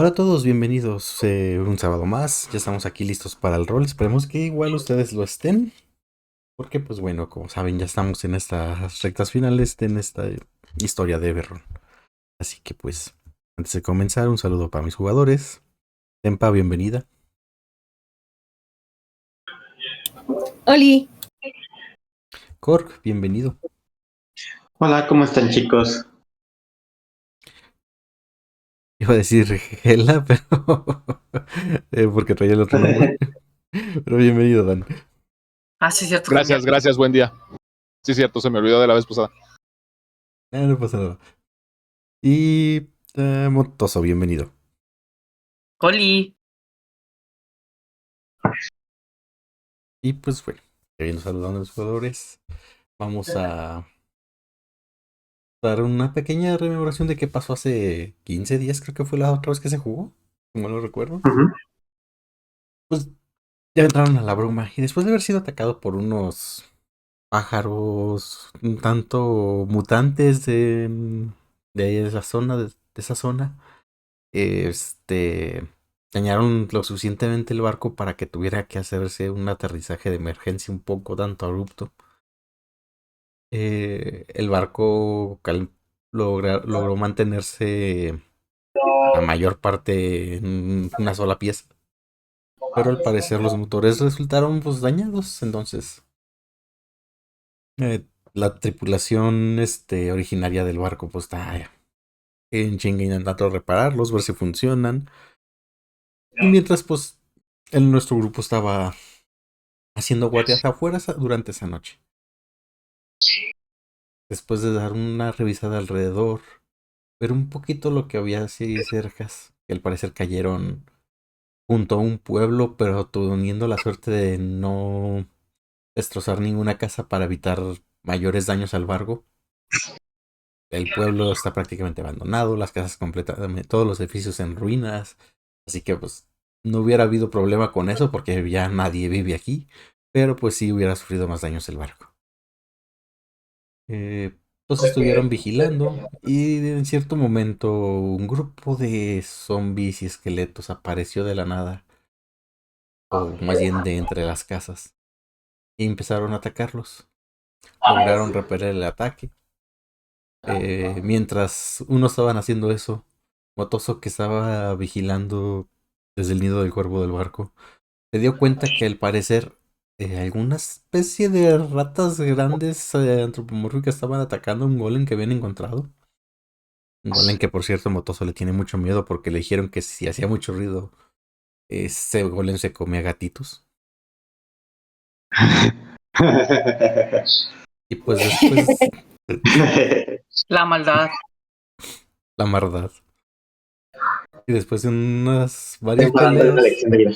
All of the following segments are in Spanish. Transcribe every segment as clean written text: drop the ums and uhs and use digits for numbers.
Hola a todos, bienvenidos un sábado más. Ya estamos aquí listos para el rol. Esperemos que igual ustedes lo estén, porque pues bueno, como saben, ya estamos en estas rectas finales de en esta historia de Everron. Así que pues, antes de comenzar, un saludo para mis jugadores. Tempa, bienvenida. Oli, Korg, bienvenido. Hola, ¿cómo están chicos? Iba a decir Gela, pero porque traía el otro nombre. Pero bienvenido, Dan. sí, cierto. Gracias, buen día. Sí, cierto, se me olvidó de la vez pasada. No pasa nada. Y Motoso, bienvenido. Oli. Y pues bueno, habiendo saludado a los jugadores, vamos a dar una pequeña rememoración de qué pasó hace 15 días, creo que fue la otra vez que se jugó, como lo recuerdo. Ujú. Pues ya entraron a la bruma y después de haber sido atacado por unos pájaros un tanto mutantes de esa zona, de esa zona, dañaron lo suficientemente el barco para que tuviera que hacerse un aterrizaje de emergencia un poco tanto abrupto. El barco logró mantenerse la mayor parte en una sola pieza, pero al parecer los motores resultaron pues dañados, entonces la tripulación originaria del barco pues está en chinga intentando repararlos, ver si funcionan, y mientras pues nuestro grupo estaba haciendo guardias afuera durante esa noche. Después de dar una revisada alrededor, ver un poquito lo que había así cercas, que al parecer cayeron junto a un pueblo, pero teniendo la suerte de no destrozar ninguna casa para evitar mayores daños al barco. El pueblo está prácticamente abandonado, las casas completamente, todos los edificios en ruinas, así que pues no hubiera habido problema con eso porque ya nadie vive aquí, pero pues sí hubiera sufrido más daños el barco. Pues estuvieron vigilando y en cierto momento un grupo de zombies y esqueletos apareció de la nada, o más bien de entre las casas, y empezaron a atacarlos. Lograron repeler el ataque. Mientras unos estaban haciendo eso, Motoso, que estaba vigilando desde el nido del cuervo del barco, se dio cuenta que al parecer alguna especie de ratas grandes antropomórficas estaban atacando a un golem que habían encontrado. Un golem que por cierto Motoso le tiene mucho miedo porque le dijeron que si hacía mucho ruido, ese golem se comía gatitos. Y pues después, La maldad. la maldad. Y después de unas varias Está dándole una peleas, lección de vida.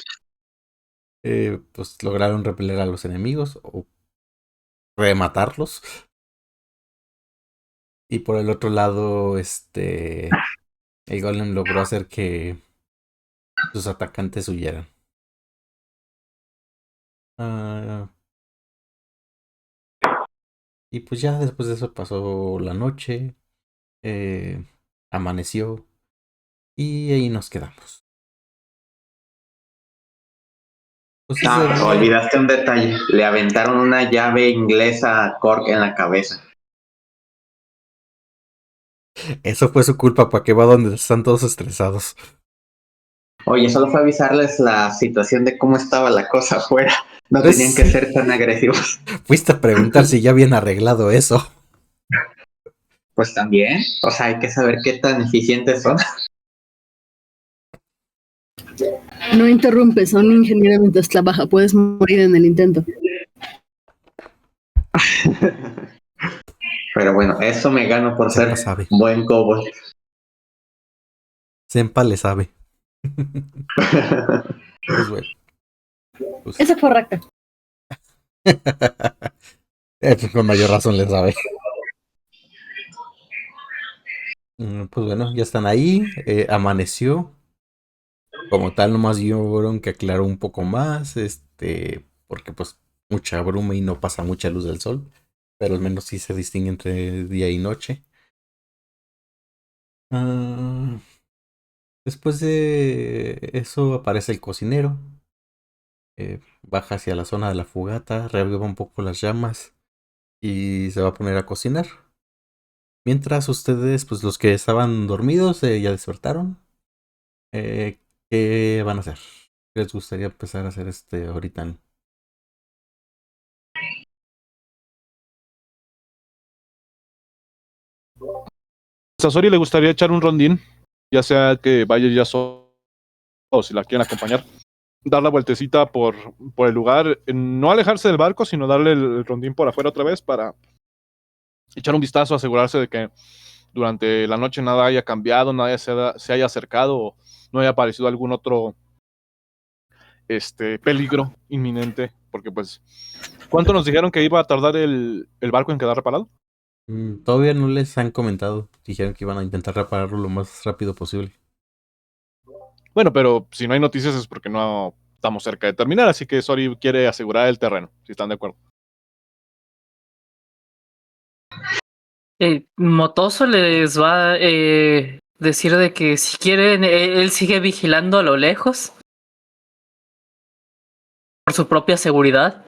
pues lograron repeler a los enemigos o rematarlos. Y por el otro lado, el golem logró hacer que sus atacantes huyeran. Ah, y pues ya después de eso pasó la noche, eh, amaneció y ahí nos quedamos. Pues ese Ah, día, olvidaste un detalle. Le aventaron una llave inglesa a Cork en la cabeza. eso fue su culpa, para que va donde están todos estresados. Oye, solo fue avisarles la situación de cómo estaba la cosa afuera. No tenían que Pues ser tan agresivos. fuiste a preguntar si ya habían arreglado eso. Pues también, o sea, hay que saber qué tan eficientes son. No interrumpes, son ingeniero mientras trabaja, puedes morir en el intento. Pero bueno, eso me gano por Senpa ser sabe. buen cowboy. Senpa le sabe. Pues bueno. Pues, Eso es correcto. pues con mayor razón le sabe. Pues bueno, ya están ahí. Amaneció. Como tal, nomás vieron que aclaró un poco más. Porque pues mucha bruma y no pasa mucha luz del sol. Pero al menos sí se distingue entre día y noche. Ah, Después de eso aparece el cocinero, baja hacia la zona de la fogata, reaviva un poco las llamas y se va a poner a cocinar. Mientras ustedes, pues los que estaban dormidos, ya despertaron. Eh, ¿Qué van a hacer? ¿Qué les gustaría empezar a hacer ahorita? A Sori le gustaría echar un rondín, ya sea que vaya ya solo o si la quieren acompañar. Dar la vueltecita por el lugar, no alejarse del barco, sino darle el rondín por afuera otra vez para echar un vistazo, asegurarse de que durante la noche nada haya cambiado, nadie se haya acercado o no haya aparecido algún otro peligro inminente, porque pues, ¿cuánto nos dijeron que iba a tardar el barco en quedar reparado? Todavía no les han comentado. Dijeron que iban a intentar repararlo lo más rápido posible. Bueno, pero si no hay noticias es porque no estamos cerca de terminar, así que Sori quiere asegurar el terreno, si están de acuerdo. Motoso les va a decir de que si quieren, él sigue vigilando a lo lejos por su propia seguridad.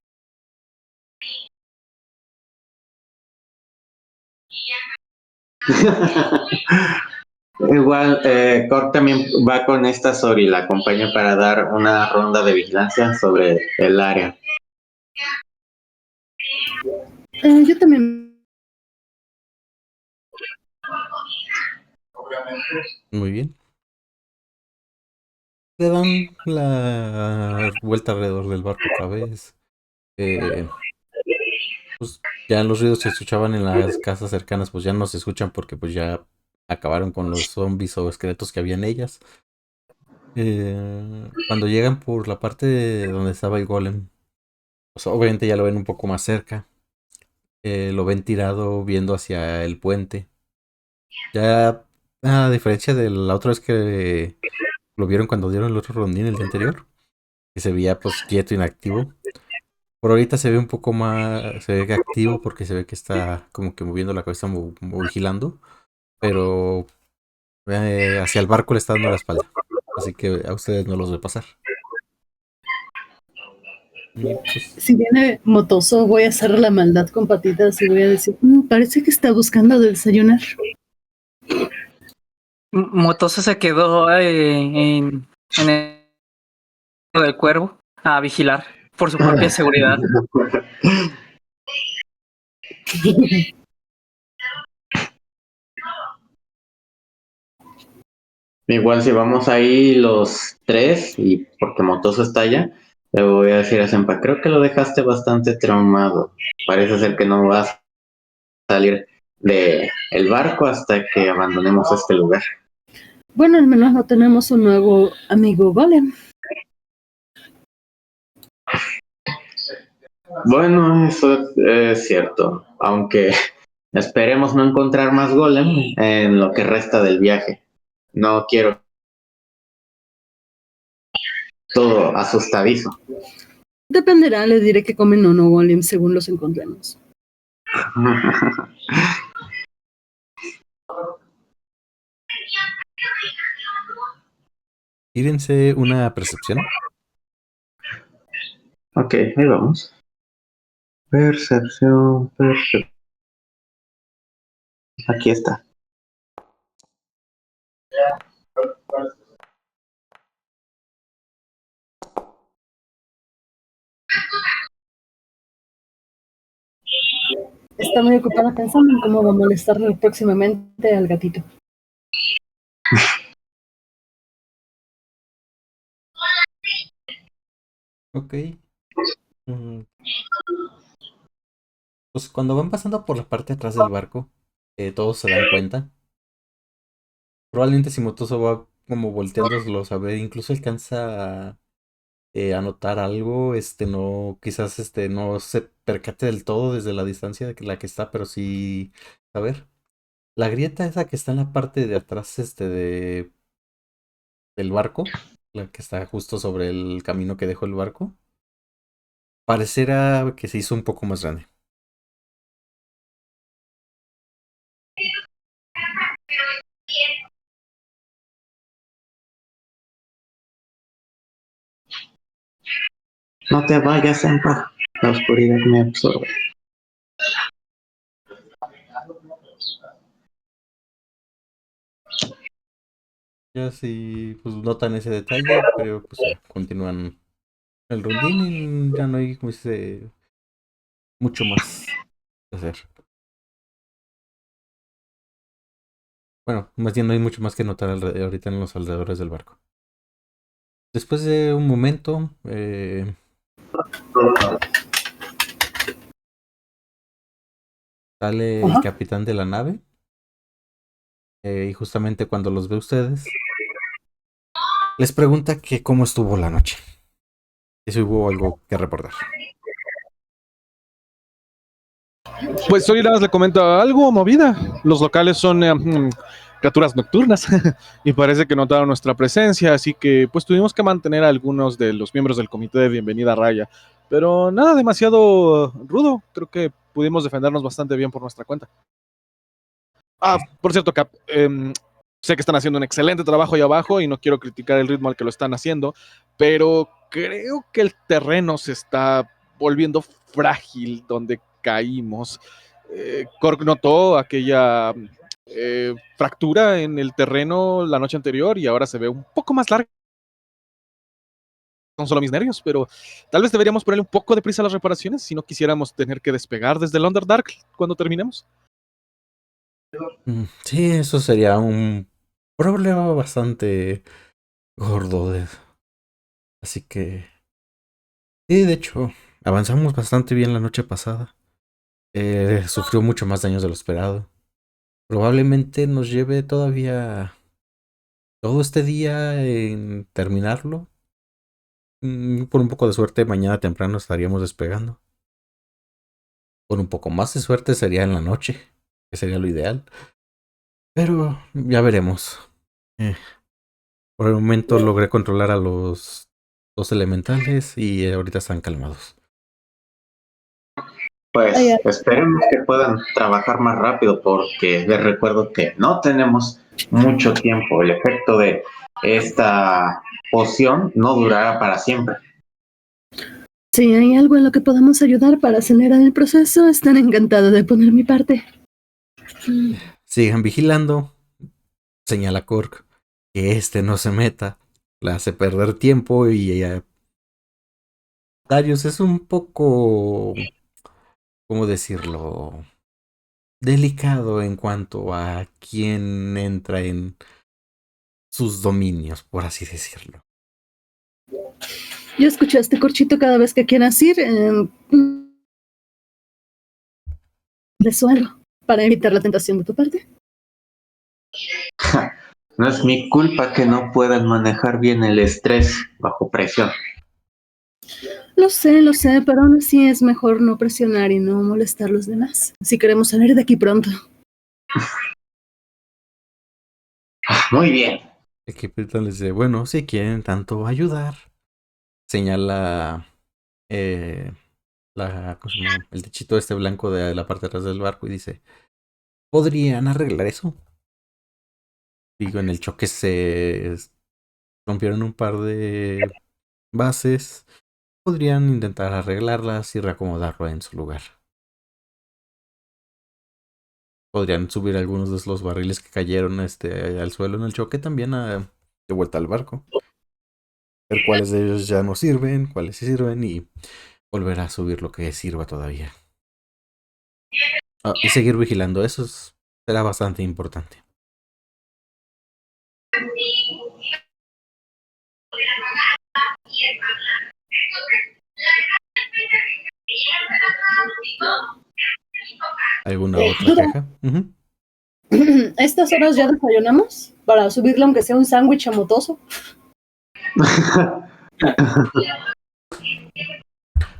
Igual, Cor también va con esta Sori, la acompaña para dar una ronda de vigilancia sobre el área. Yo también. Muy bien. Le dan la vuelta alrededor del barco otra vez. Pues ya los ruidos que se escuchaban en las casas cercanas, pues ya no se escuchan porque pues ya acabaron con los zombies o esqueletos que había en ellas. Cuando llegan por la parte donde estaba el golem, pues obviamente ya lo ven un poco más cerca. Lo ven tirado viendo hacia el puente. Ya, a diferencia de la otra vez que lo vieron cuando dieron el otro rondín el día anterior, que se veía pues quieto, inactivo. Por ahorita se ve un poco más, se ve que activo porque se ve que está como que moviendo la cabeza, vigilando, pero hacia el barco le está dando la espalda. Así que a ustedes no los ve pasar. Y pues, Si viene Motoso, voy a hacer la maldad con patitas y voy a decir, parece que está buscando desayunar. Motoso se quedó en el del cuervo a vigilar por su propia seguridad. Igual si vamos ahí los tres, y porque Motoso está allá, le voy a decir a Senpa, creo que lo dejaste bastante traumado. Parece ser que no vas a salir de el barco hasta que abandonemos este lugar. Bueno, al menos no tenemos un nuevo amigo golem. Bueno, eso es cierto, aunque esperemos no encontrar más golem en lo que resta del viaje. No quiero todo asustadizo. Dependerá, les diré que comen o no golem según los encontremos. tírense una percepción. Ok, ahí vamos. Percepción. Aquí está. Está muy ocupada pensando en cómo va a molestar próximamente al gatito. Ok. Pues cuando van pasando por la parte de atrás del barco, todos se dan cuenta. Probablemente si Motoso va como volteándolos a ver, incluso alcanza a notar algo, no, quizás no se percate del todo desde la distancia de la que está, pero sí, a ver, la grieta esa que está en la parte de atrás, del barco, la que está justo sobre el camino que dejó el barco, parecerá que se hizo un poco más grande. No te vayas, Senpa. La oscuridad me absorbe. Ya sí, pues notan ese detalle, pero pues ya continúan el rondín y ya no hay como dice, mucho más que hacer. Bueno, más bien no hay mucho más que notar ahorita en los alrededores del barco. Después de un momento, sale el Ajá. capitán de la nave y justamente cuando los ve ustedes, les pregunta que cómo estuvo la noche. Y si hubo algo que reportar. Pues hoy nada más le comento algo movida. Los locales son criaturas nocturnas y parece que notaron nuestra presencia, así que pues tuvimos que mantener a algunos de los miembros del comité de bienvenida a raya. Pero nada demasiado rudo, creo que pudimos defendernos bastante bien por nuestra cuenta. Ah, por cierto, Cap, sé que están haciendo un excelente trabajo ahí abajo y no quiero criticar el ritmo al que lo están haciendo, pero creo que el terreno se está volviendo frágil donde caímos. Cork notó aquella fractura en el terreno la noche anterior y ahora se ve un poco más larga. Son solo mis nervios, pero tal vez deberíamos ponerle un poco de prisa a las reparaciones si no quisiéramos tener que despegar desde el Underdark cuando terminemos. Sí, eso sería un problema bastante gordo. Así que, sí, de hecho, avanzamos bastante bien la noche pasada. Sufrió mucho más daños de lo esperado. Probablemente nos lleve todavía todo este día en terminarlo. Por un poco de suerte, mañana temprano estaríamos despegando. Con un poco más de suerte sería en la noche, que sería lo ideal. Pero ya veremos. Eh, por el momento logré controlar a los dos elementales y ahorita están calmados. Ay, Pues ay. esperemos que puedan trabajar más rápido porque les recuerdo que no tenemos mucho tiempo. El efecto de esta poción no durará para siempre. Si hay algo en lo que podamos ayudar para acelerar el proceso, están encantados de poner mi parte. Sigan vigilando, señala Cork, que este no se meta. Le hace perder tiempo y Darius es un poco, ¿cómo decirlo? Delicado en cuanto a quién entra en sus dominios, por así decirlo. Yo escucho a este corchito cada vez que quieras ir. Resuelvo para evitar la tentación de tu parte. No es mi culpa que no puedan manejar bien el estrés bajo presión. Lo sé, pero aún así es mejor no presionar y no molestar a los demás. Si queremos salir de aquí pronto. Muy bien. El capitán les dice, bueno, si quieren tanto ayudar, señala ¿cómo se llama? El techito este blanco de la parte de atrás del barco y dice, ¿podrían arreglar eso? Digo, en el choque se rompieron un par de bases. Podrían intentar arreglarlas y reacomodarlo en su lugar. Podrían subir algunos de los barriles que cayeron al suelo en el choque también de vuelta al barco. Ver cuáles de ellos ya no sirven, cuáles sí sirven y volver a subir lo que sirva todavía. Y seguir vigilando, será bastante importante. ¿Alguna otra Duda. queja? Ujú. ¿A estas horas ya desayunamos? Para subirle aunque sea un sándwich amotoso.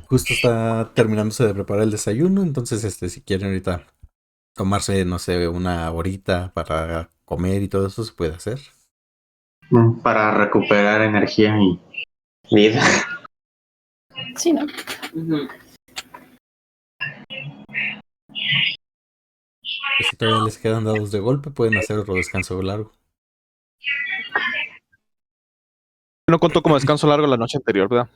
Justo está terminándose de preparar el desayuno, entonces si quieren ahorita tomarse, no sé, una horita para comer y todo eso se puede hacer. Para recuperar energía y vida. Sí, ¿no? Y si todavía les quedan dados de golpe, pueden hacer otro descanso largo. No contó como descanso largo la noche anterior, ¿verdad?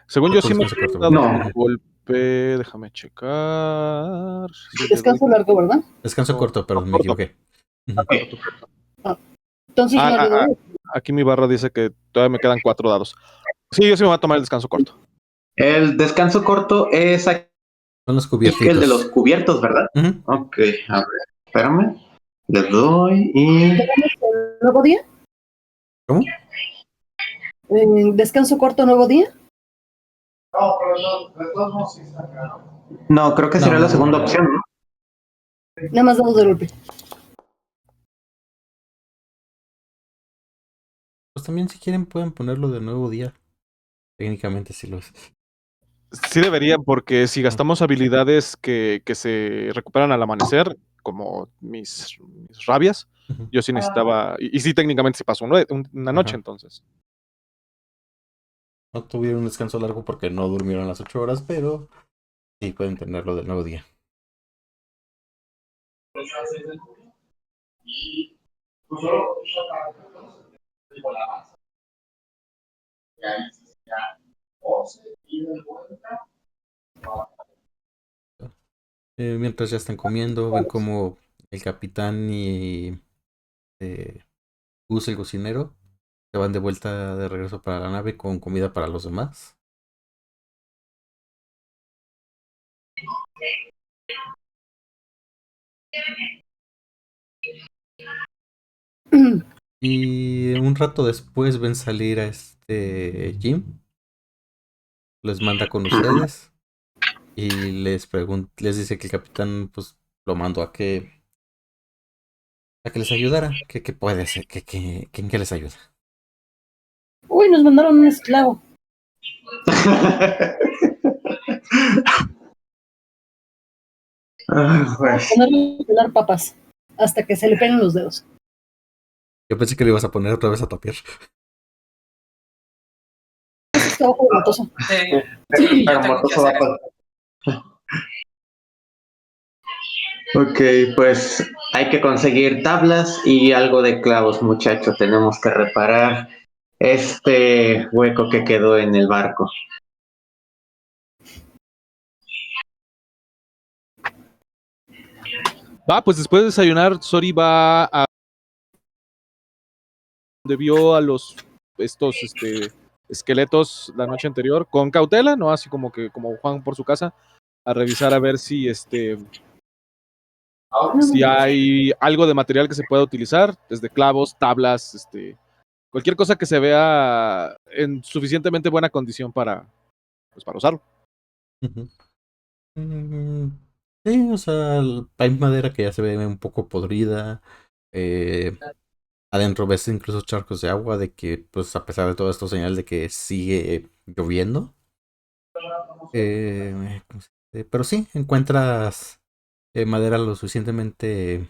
Según yo sí me Descanso he corto, dado ¿verdad? un golpe. Déjame checar. Si le doy Descanso largo, ¿verdad? Descanso corto, perdón, me corto. equivoqué. Ujú. Corto, corto. Entonces no le doy. Aquí mi barra dice que todavía me quedan 4 dados. Sí, yo sí me voy a tomar el descanso corto. El descanso corto es aquí Son los el de los cubiertitos. cubiertos, ¿verdad? Ujú. Ok, a ver, espérame. Le doy y... ¿Nuevo día? ¿Cómo? ¿Descanso corto, nuevo día? No, creo que sería la segunda No, opción, ¿no? Nada más dados de golpe. pues también si quieren pueden ponerlo de nuevo día. Técnicamente sí lo es. Sí deberían, porque si gastamos habilidades que se recuperan al amanecer, como mis rabias, Ujú. yo sí necesitaba, y sí técnicamente sí pasó una noche, Ajá. entonces. No tuvieron un descanso largo porque no durmieron las 8 horas, pero sí pueden tenerlo del nuevo día. Mientras ya están comiendo, ven como el capitán y Gus, el cocinero, se van de vuelta de regreso para la nave con comida para los demás. Y un rato después ven salir a Jim, les manda con ustedes y les dice que el capitán pues lo mandó a que les ayudara, que puede hacer, que en qué les ayuda. Uy, nos mandaron un esclavo. Pues, Ponerle a pelar papas hasta que se le peguen los dedos. Yo pensé que le ibas a poner otra vez a tapiar. Eso es trabajo de Matoso. Sí, yo pero tengo que Matoso va hacer eso. Ok, pues hay que conseguir tablas y algo de clavos, muchachos. Tenemos que reparar este hueco que quedó en el barco. Va, pues después de desayunar, Sori va a donde vio a estos esqueletos la noche anterior, con cautela, ¿no? Así como que, como Juan por su casa, a revisar a ver si hay algo de material que se pueda utilizar, desde clavos, tablas, cualquier cosa que se vea en suficientemente buena condición para usarlo. Ujú. Mm, sí, o sea, hay madera que ya se ve un poco podrida. eh, Adentro ves incluso charcos de agua de que, pues a pesar de todo esto, señal de que sigue lloviendo. ¿Cómo se dice? Pero sí, encuentras madera lo suficientemente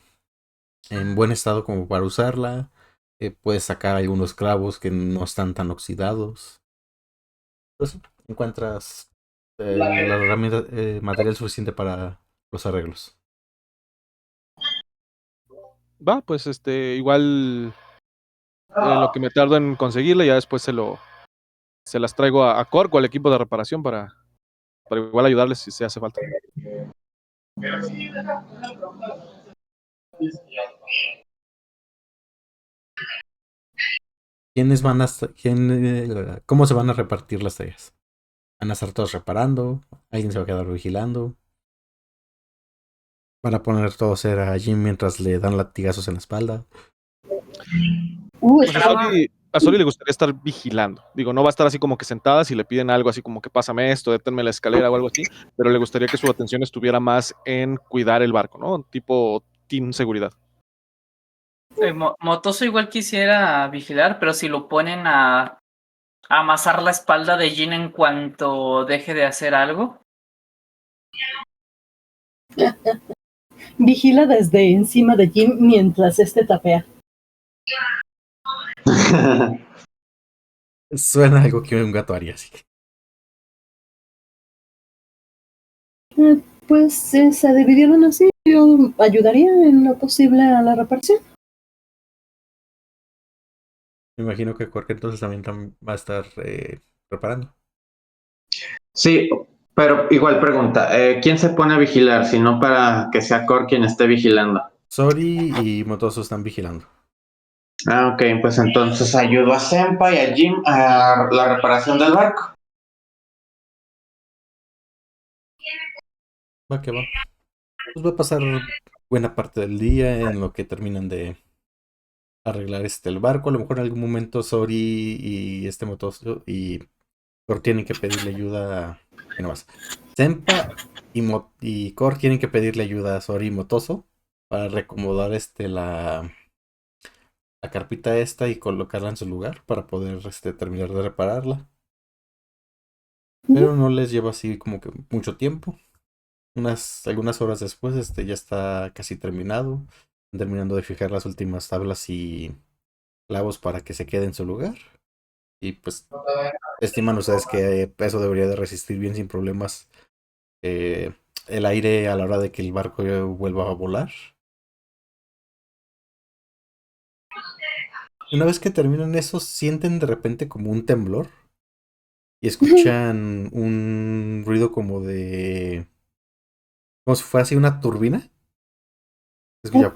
en buen estado como para usarla. Puedes sacar algunos clavos que no están tan oxidados. Pues sí, encuentras la herramienta, material suficiente para los arreglos. Va, pues igual en lo que me tardo en conseguirla, ya después se las traigo a Cork o al equipo de reparación para igual ayudarles si se hace falta. ¿Quiénes van a cómo se van a repartir las tareas? ¿Van a estar todos reparando? ¿Alguien se va a quedar vigilando? ¿Van a poner todo a hacer a Jim mientras le dan latigazos en la espalda? Pues Estaba a Sori le gustaría estar vigilando. Digo, no va a estar así como que sentada si le piden algo así como que pásame esto, deténme la escalera o algo así, pero le gustaría que su atención estuviera más en cuidar el barco, ¿no? Tipo team seguridad. Motoso igual quisiera vigilar, pero si lo ponen a amasar la espalda de Jin en cuanto deje de hacer algo. vigila desde encima de Jim mientras tapea. Suena algo que un gato haría, así que. Pues se dividieron así. Yo ayudaría en lo posible a la reparación. Me imagino que Cork entonces también va a estar preparando. Sí, pero igual pregunta, ¿quién se pone a vigilar? Si no para que sea Core quien esté vigilando. Sori y Motoso están vigilando. Ah, ok, pues entonces ayudo a Senpai y a Jim a la reparación del barco. Va que va. Pues va a pasar buena parte del día en lo que terminan de arreglar el barco. A lo mejor en algún momento Sori y este Motoso y Cor tienen que pedirle ayuda. ¿Qué no más? Senpa y Cor tienen que pedirle ayuda a Sori y Motoso para reacomodar la carpita esta y colocarla en su lugar para poder terminar de repararla. Pero no les lleva así como que mucho tiempo. Algunas horas después, ya está casi terminado. Terminando de fijar las últimas tablas y clavos para que se quede en su lugar. Y pues estiman ustedes que eso debería de resistir bien sin problemas eh, el aire a la hora de que el barco vuelva a volar. Una vez que terminan eso, sienten de repente como un temblor y escuchan un ruido como si fuera así una turbina. Escucha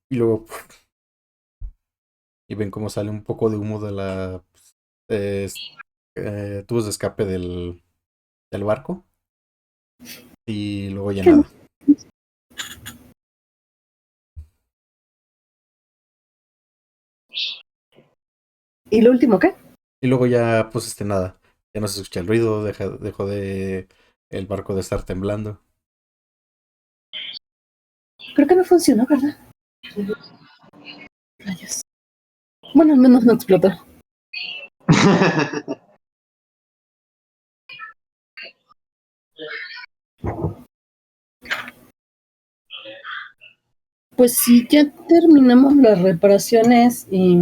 y luego y ven cómo sale un poco de humo de la eh, tubos de escape del barco y luego ya nada. ¿Y lo último qué? Y luego ya pues nada, ya no se escucha el ruido, dejó de el barco de estar temblando. Creo que no funcionó, ¿verdad? Rayos. Bueno, al menos no explotó. Pues sí, ya terminamos las reparaciones y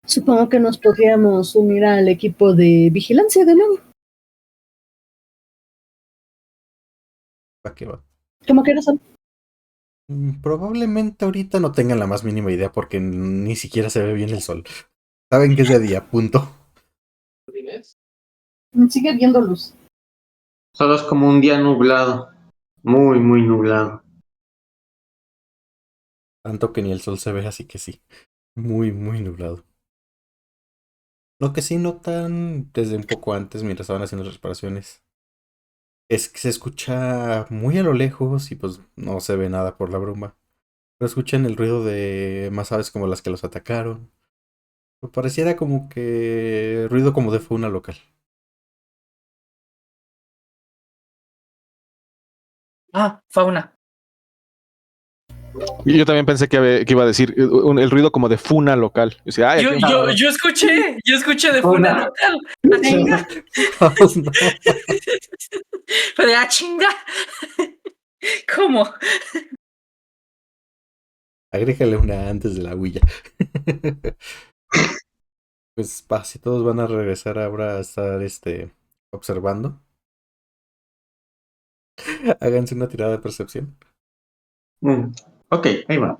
supongo que nos podríamos unir al equipo de vigilancia de nuevo. ¿Para qué va? ¿Cómo que son? Probablemente ahorita no tengan la más mínima idea porque ni siquiera se ve bien el sol. Saben que es de día, punto. Sigue viendo luz. Solo es como un día nublado, muy, muy nublado. Tanto que ni el sol se ve, así que sí. Muy, muy nublado. Lo que sí notan desde un poco antes, mientras estaban haciendo las reparaciones, es que se escucha muy a lo lejos y pues no se ve nada por la bruma. Pero escuchan el ruido de más aves como las que los atacaron. Pareciera como que ruido como de fauna local. Ah, fauna. Y yo también pensé que iba a decir el ruido como de funa local. Y decía, ay, Yo, aquí yo, yo escuché de fauna Fauna. local. ¡Ah, chinga! Vamos, no. Fue de, ¡ah, chinga! ¿Cómo? Agrégale una antes de la huilla. Pues si todos van a regresar ahora a estar observando. Háganse una tirada de percepción. Mm, ok, ahí va.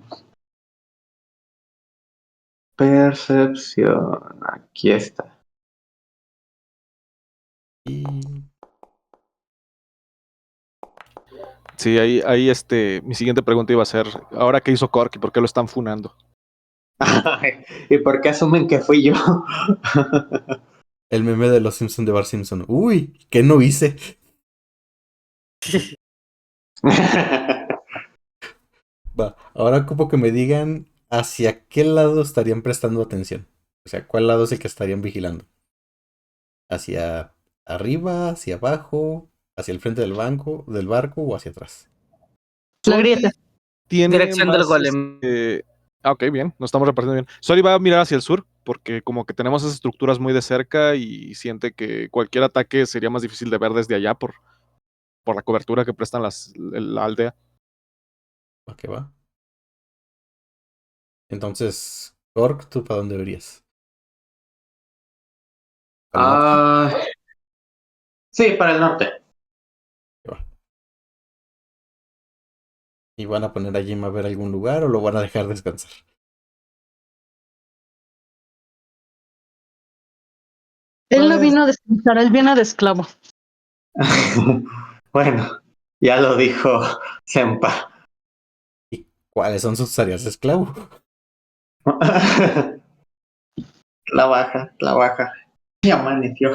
Percepción, aquí está. Y sí, ahí mi siguiente pregunta iba a ser, ¿ahora qué hizo Cork y por qué lo están funando? ¿Y por qué asumen que fui yo? el meme de los Simpson de Bar Simpson. Uy, ¿qué no hice? Va, ahora ocupo que me digan hacia qué lado estarían prestando atención. O sea, cuál lado es el que estarían vigilando. ¿Hacia arriba, hacia abajo, hacia el frente del barco o hacia atrás? La grieta. Tiene Dirección del más, golem. ok, bien, nos estamos repartiendo bien. Sori va a mirar hacia el sur porque como que tenemos esas estructuras muy de cerca y siente que cualquier ataque sería más difícil de ver desde allá por la cobertura que prestan la aldea. ¿Va que va? Entonces, Gork, ¿tú para dónde verías? ¿Al norte? Ah, sí, para el norte. ¿Qué va? ¿Y van a poner a Jim a ver algún lugar o lo van a dejar descansar? Él no Pues, vino a descansar, él viene de esclavo. Bueno, ya lo dijo Senpa. ¿y cuáles son sus tareas de esclavo? Trabaja. Y amaneció.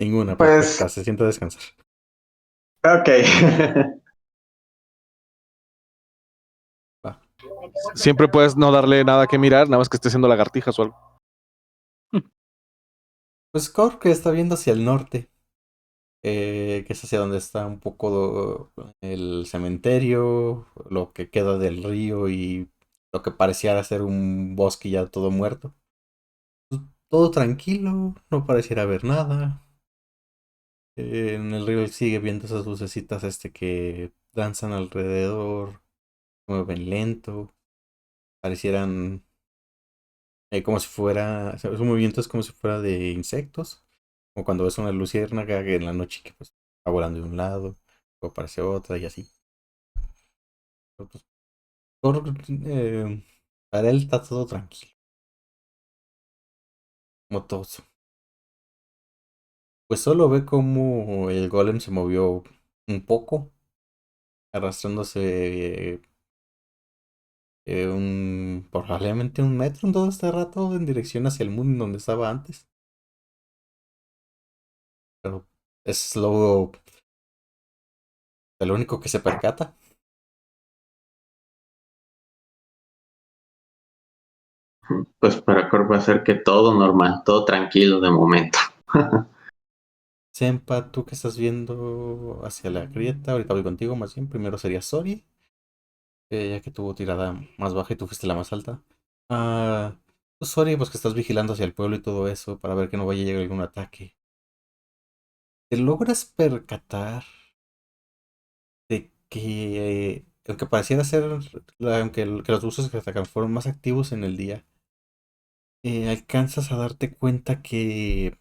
Ninguna, Pues, perfecta, se sienta a descansar. ok. Va. Siempre puedes no darle nada que mirar, nada más que esté haciendo lagartijas o algo. Pues Cork está viendo hacia el norte, que es hacia donde está un poco el cementerio, lo que queda del río y lo que pareciera ser un bosque ya todo muerto. Pues, todo tranquilo, no pareciera haber nada. En el río sigue viendo esas lucecitas que danzan alrededor, mueven lento, parecieran como si fuera, su movimiento es como si fuera de insectos, como cuando ves una luciérnaga que en la noche que pues va volando de un lado, o aparece otra y así. Pero, pues, por, para él está todo tranquilo, como todo. Pues solo ve como el golem se movió un poco, arrastrándose probablemente 1 metro en todo este rato en dirección hacia el mundo donde estaba antes. Pero es lo único que se percata. Pues para Corp va a ser que todo normal, todo tranquilo de momento. Senpa, tú que estás viendo hacia la grieta, ahorita voy contigo más bien. Primero sería Sori, ya que tuvo tirada más baja y tú fuiste la más alta. Pues Sori, pues que estás vigilando hacia el pueblo y todo eso para ver que no vaya a llegar algún ataque. ¿Te logras percatar de que, aunque pareciera ser, que los buzos que atacan fueron más activos en el día, alcanzas a darte cuenta que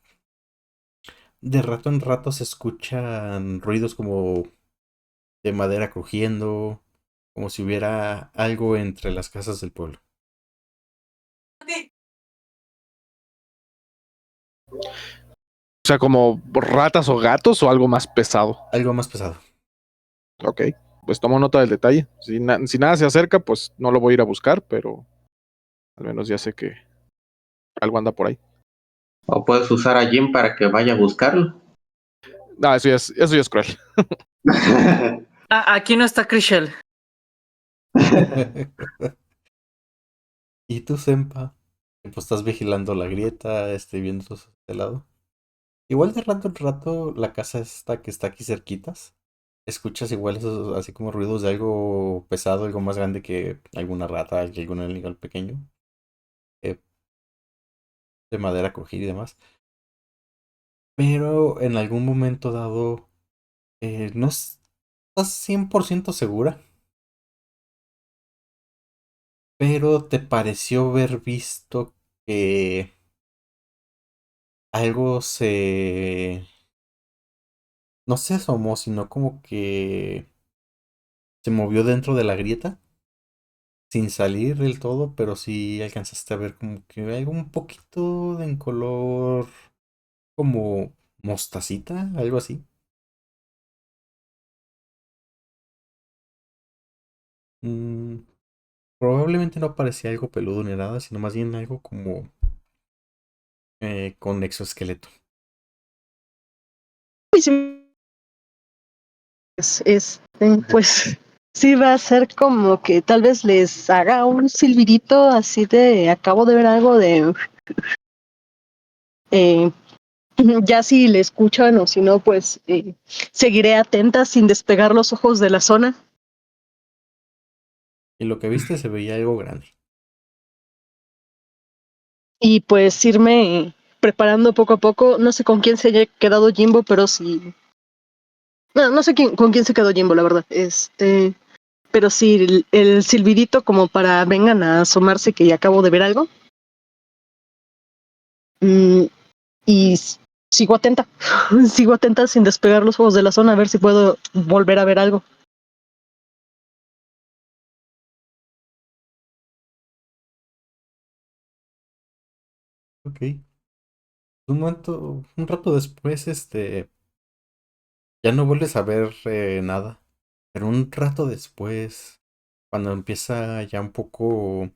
de rato en rato se escuchan ruidos como de madera crujiendo, como si hubiera algo entre las casas del pueblo? O sea, como ratas o gatos o algo más pesado. Algo más pesado. Ok, pues tomo nota del detalle. Si nada se acerca, pues no lo voy a ir a buscar, pero al menos ya sé que algo anda por ahí. O puedes usar a Jim para que vaya a buscarlo. No, eso ya es cruel. Ah, aquí no está Krishel. ¿Y tú, Sempa? Pues estás vigilando la grieta, viendo hacia este lado. Igual de rato en rato, la casa esta que está aquí cerquitas, escuchas igual esos así como ruidos de algo pesado, algo más grande que alguna rata, que algún animal pequeño, eh, de madera crujir y demás. Pero en algún momento dado, no estás 100% segura, pero te pareció ver visto que algo no se asomó, sino como que se movió dentro de la grieta, sin salir del todo, pero sí alcanzaste a ver como que algo un poquito en color como mostacita, algo así. Mm, Probablemente no parecía algo peludo ni nada, sino más bien algo como con exoesqueleto. Pues sí va a ser como que tal vez les haga un silbidito así de acabo de ver algo de eh, ya si le escuchan o si no pues seguiré atenta sin despegar los ojos de la zona. Y lo que viste se veía algo grande. Y pues irme preparando poco a poco. No sé con quién se haya quedado Jimbo, pero sí. No sé con quién se quedó Jimbo, la verdad. Pero sí, el silbidito como para vengan a asomarse que ya acabo de ver algo. Mm, y sigo atenta. Sigo atenta sin despegar los ojos de la zona a ver si puedo volver a ver algo. Ok. Un rato después, ya no vuelves a ver nada. Pero un rato después, cuando empieza ya un poco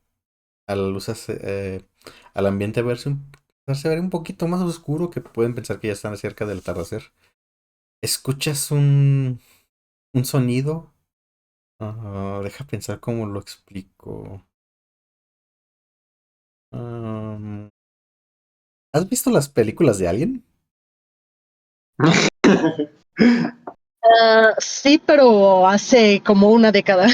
a la luz, al ambiente a ver un poquito más oscuro, que pueden pensar que ya están cerca del atardecer. Escuchas un sonido. Deja pensar cómo lo explico. Am, ¿Has visto las películas de Alien? Sí, pero hace como una década.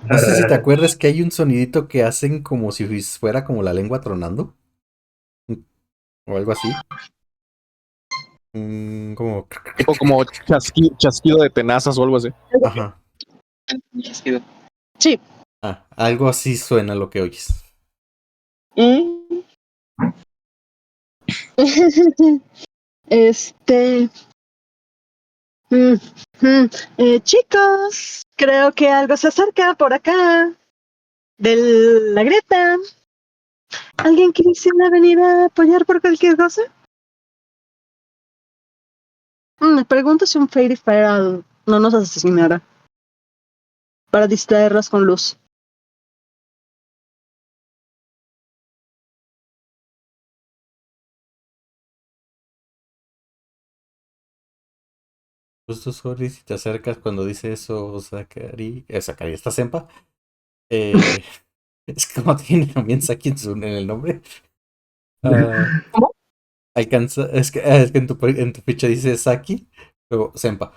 No sé si te acuerdas que hay un sonidito que hacen como si fuera como la lengua tronando. O algo así. Como... Tipo como chasquido de tenazas o algo así. Ajá. Sí. Algo así suena lo que oyes. Mm. Este. mm, mm, chicos, creo que algo se acerca por acá. De la grieta. ¿Alguien quisiera venir a apoyar por cualquier cosa? Me pregunto si un Fairy Feral no nos asesinará para distraerlas con luz. Justo, sorry, si te acercas cuando dice eso, Sakari, esta Sempa. Eh, es que como tiene también Saki en el nombre. Ah, ¿Cómo? es que en tu ficha dice Saki, luego Sempa.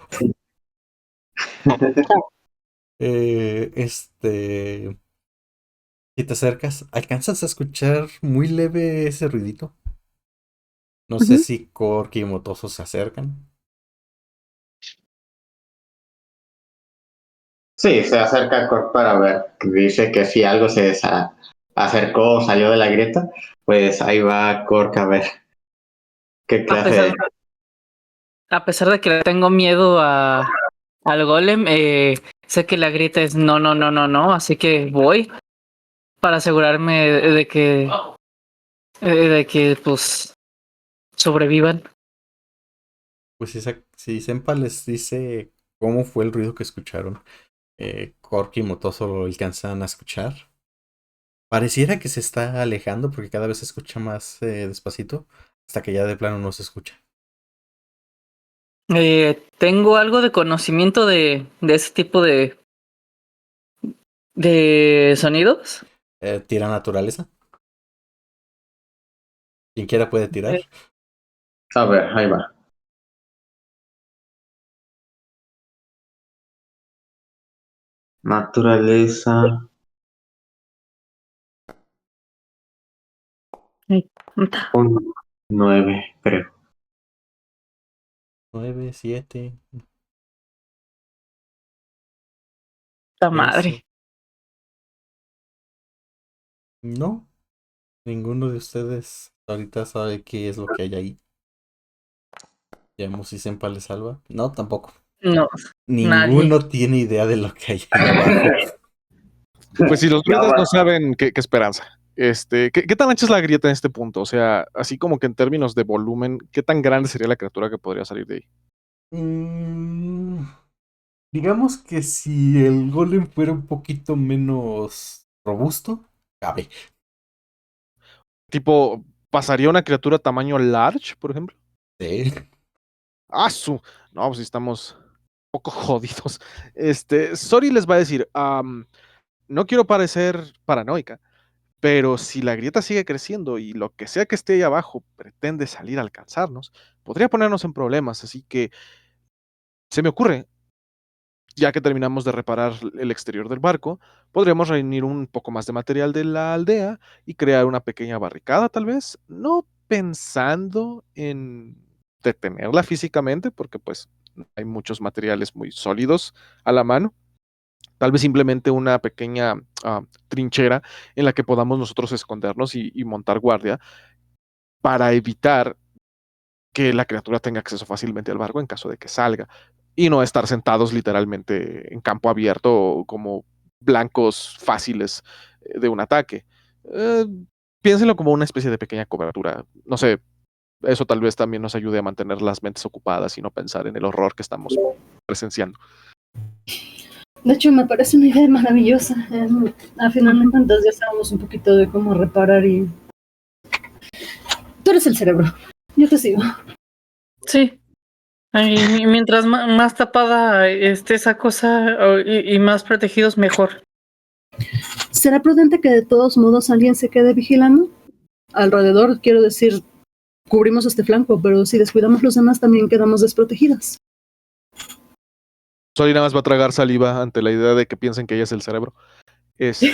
Eh, este, si te acercas, alcanzas a escuchar muy leve ese ruidito. No sé Ujú. si Corky y Motoso se acercan. Sí, se acerca a Cork para ver. Dice que si algo se acercó o salió de la grieta, pues ahí va Cork a ver qué A clase pesar, de... a pesar de que le tengo miedo al golem, sé que la grita es no, no, no, no, no, así que voy para asegurarme de que pues sobrevivan. Pues si Sempa les dice cómo fue el ruido que escucharon, Corky y Motoso lo alcanzan a escuchar. Pareciera que se está alejando porque cada vez se escucha más despacito, hasta que ya de plano no se escucha. Tengo algo de conocimiento de ese tipo de sonidos. Tira naturaleza. Quien quiera puede tirar. Eh, A ver, ahí va. Naturaleza, puta un 9, creo. 9, 7, madre. 13. No, ninguno de ustedes ahorita sabe qué es lo que hay ahí. Veamos si Sempa le salva. No, tampoco. No, nadie. Ninguno tiene idea de lo que hay ahí abajo. Pues si los Ya druidas va. no saben qué esperanza. ¿Qué tan ancha es la grieta en este punto? O sea, así como que en términos de volumen, ¿qué tan grande sería la criatura que podría salir de ahí? Mm, digamos que si el golem fuera un poquito menos robusto, cabe. Tipo, ¿pasaría una criatura tamaño large, por ejemplo? Sí. ¡Ah, su! No, pues sí estamos un poco jodidos. Sori les va a decir, no quiero parecer paranoica, pero si la grieta sigue creciendo y lo que sea que esté ahí abajo pretende salir a alcanzarnos, podría ponernos en problemas. Así que se me ocurre, ya que terminamos de reparar el exterior del barco, podríamos reunir un poco más de material de la aldea y crear una pequeña barricada, tal vez, no pensando en detenerla físicamente, porque pues hay muchos materiales muy sólidos a la mano. Tal vez simplemente una pequeña trinchera en la que podamos nosotros escondernos y montar guardia para evitar que la criatura tenga acceso fácilmente al barco en caso de que salga y no estar sentados literalmente en campo abierto como blancos fáciles de un ataque. Eh, piénsenlo como una especie de pequeña cobertura. No sé, eso tal vez también nos ayude a mantener las mentes ocupadas y no pensar en el horror que estamos presenciando. De hecho, me parece una idea maravillosa. A final de cuentas ya sabemos un poquito de cómo reparar y... Tú eres el cerebro. Yo te sigo. Sí. Y mientras más tapada esté esa cosa y más protegidos, mejor. ¿Será prudente que de todos modos alguien se quede vigilando? Alrededor, quiero decir, cubrimos este flanco, pero si descuidamos los demás también quedamos desprotegidas. Sori nada más va a tragar saliva ante la idea de que piensen que ella es el cerebro. Sí,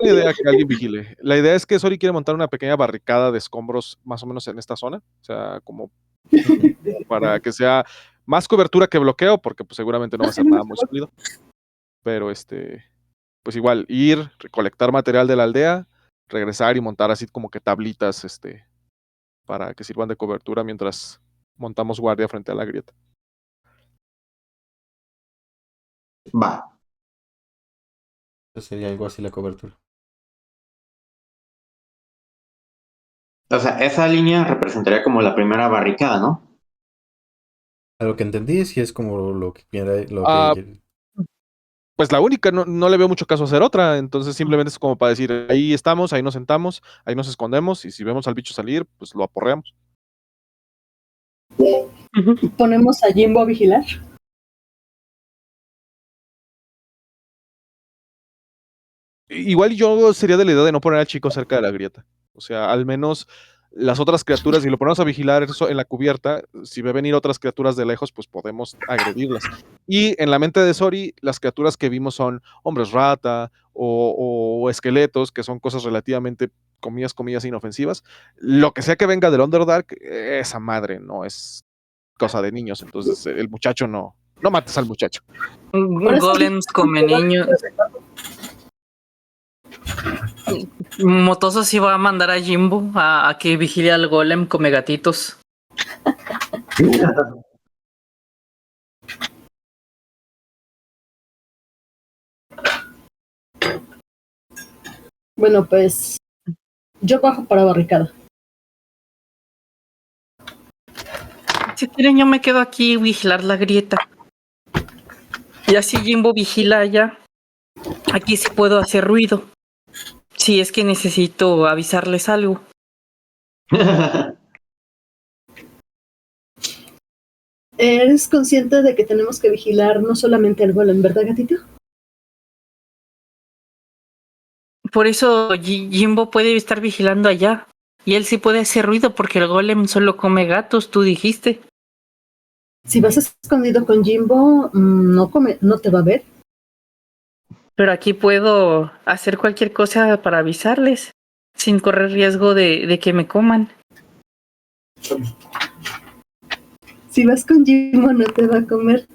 la idea que alguien vigile. La idea es que Sori quiere montar una pequeña barricada de escombros más o menos en esta zona. O sea, como para que sea más cobertura que bloqueo, porque pues seguramente no va a ser nada muy sólido. Pero pues igual, ir, recolectar material de la aldea, regresar y montar así como que tablitas, para que sirvan de cobertura mientras montamos guardia frente a la grieta. Va. Sería algo así la cobertura. O sea, esa línea representaría como la primera barricada, ¿no? A lo que entendí, sí es como lo que quiera, Ah, Pues la única, no le veo mucho caso hacer otra, entonces simplemente es como para decir, ahí estamos, ahí nos sentamos, ahí nos escondemos, y si vemos al bicho salir, pues lo aporreamos. ¿Ponemos a Jimbo a vigilar? Igual yo sería de la idea de no poner al chico cerca de la grieta. O sea, al menos las otras criaturas, si lo ponemos a vigilar eso en la cubierta, si ve venir otras criaturas de lejos, pues podemos agredirlas. Y en la mente de Sori, las criaturas que vimos son hombres rata o esqueletos, que son cosas relativamente, comillas, inofensivas. Lo que sea que venga del Underdark, esa madre no es cosa de niños. Entonces, el muchacho no mates al muchacho. Golems come niños. Motoso sí va a mandar a Jimbo a que vigile al golem come gatitos. Bueno, pues yo bajo para barricada. Si quieren, yo me quedo aquí a vigilar la grieta. Y así Jimbo vigila allá. Aquí sí puedo hacer ruido. Si es que necesito avisarles algo. ¿Eres consciente de que tenemos que vigilar no solamente al golem, verdad, gatito? Por eso Jimbo puede estar vigilando allá. Y él sí puede hacer ruido porque el golem solo come gatos, tú dijiste. Si vas escondido con Jimbo, no te va a ver. Pero aquí puedo hacer cualquier cosa para avisarles, sin correr riesgo de que me coman. Si vas con Jimbo, no te va a comer.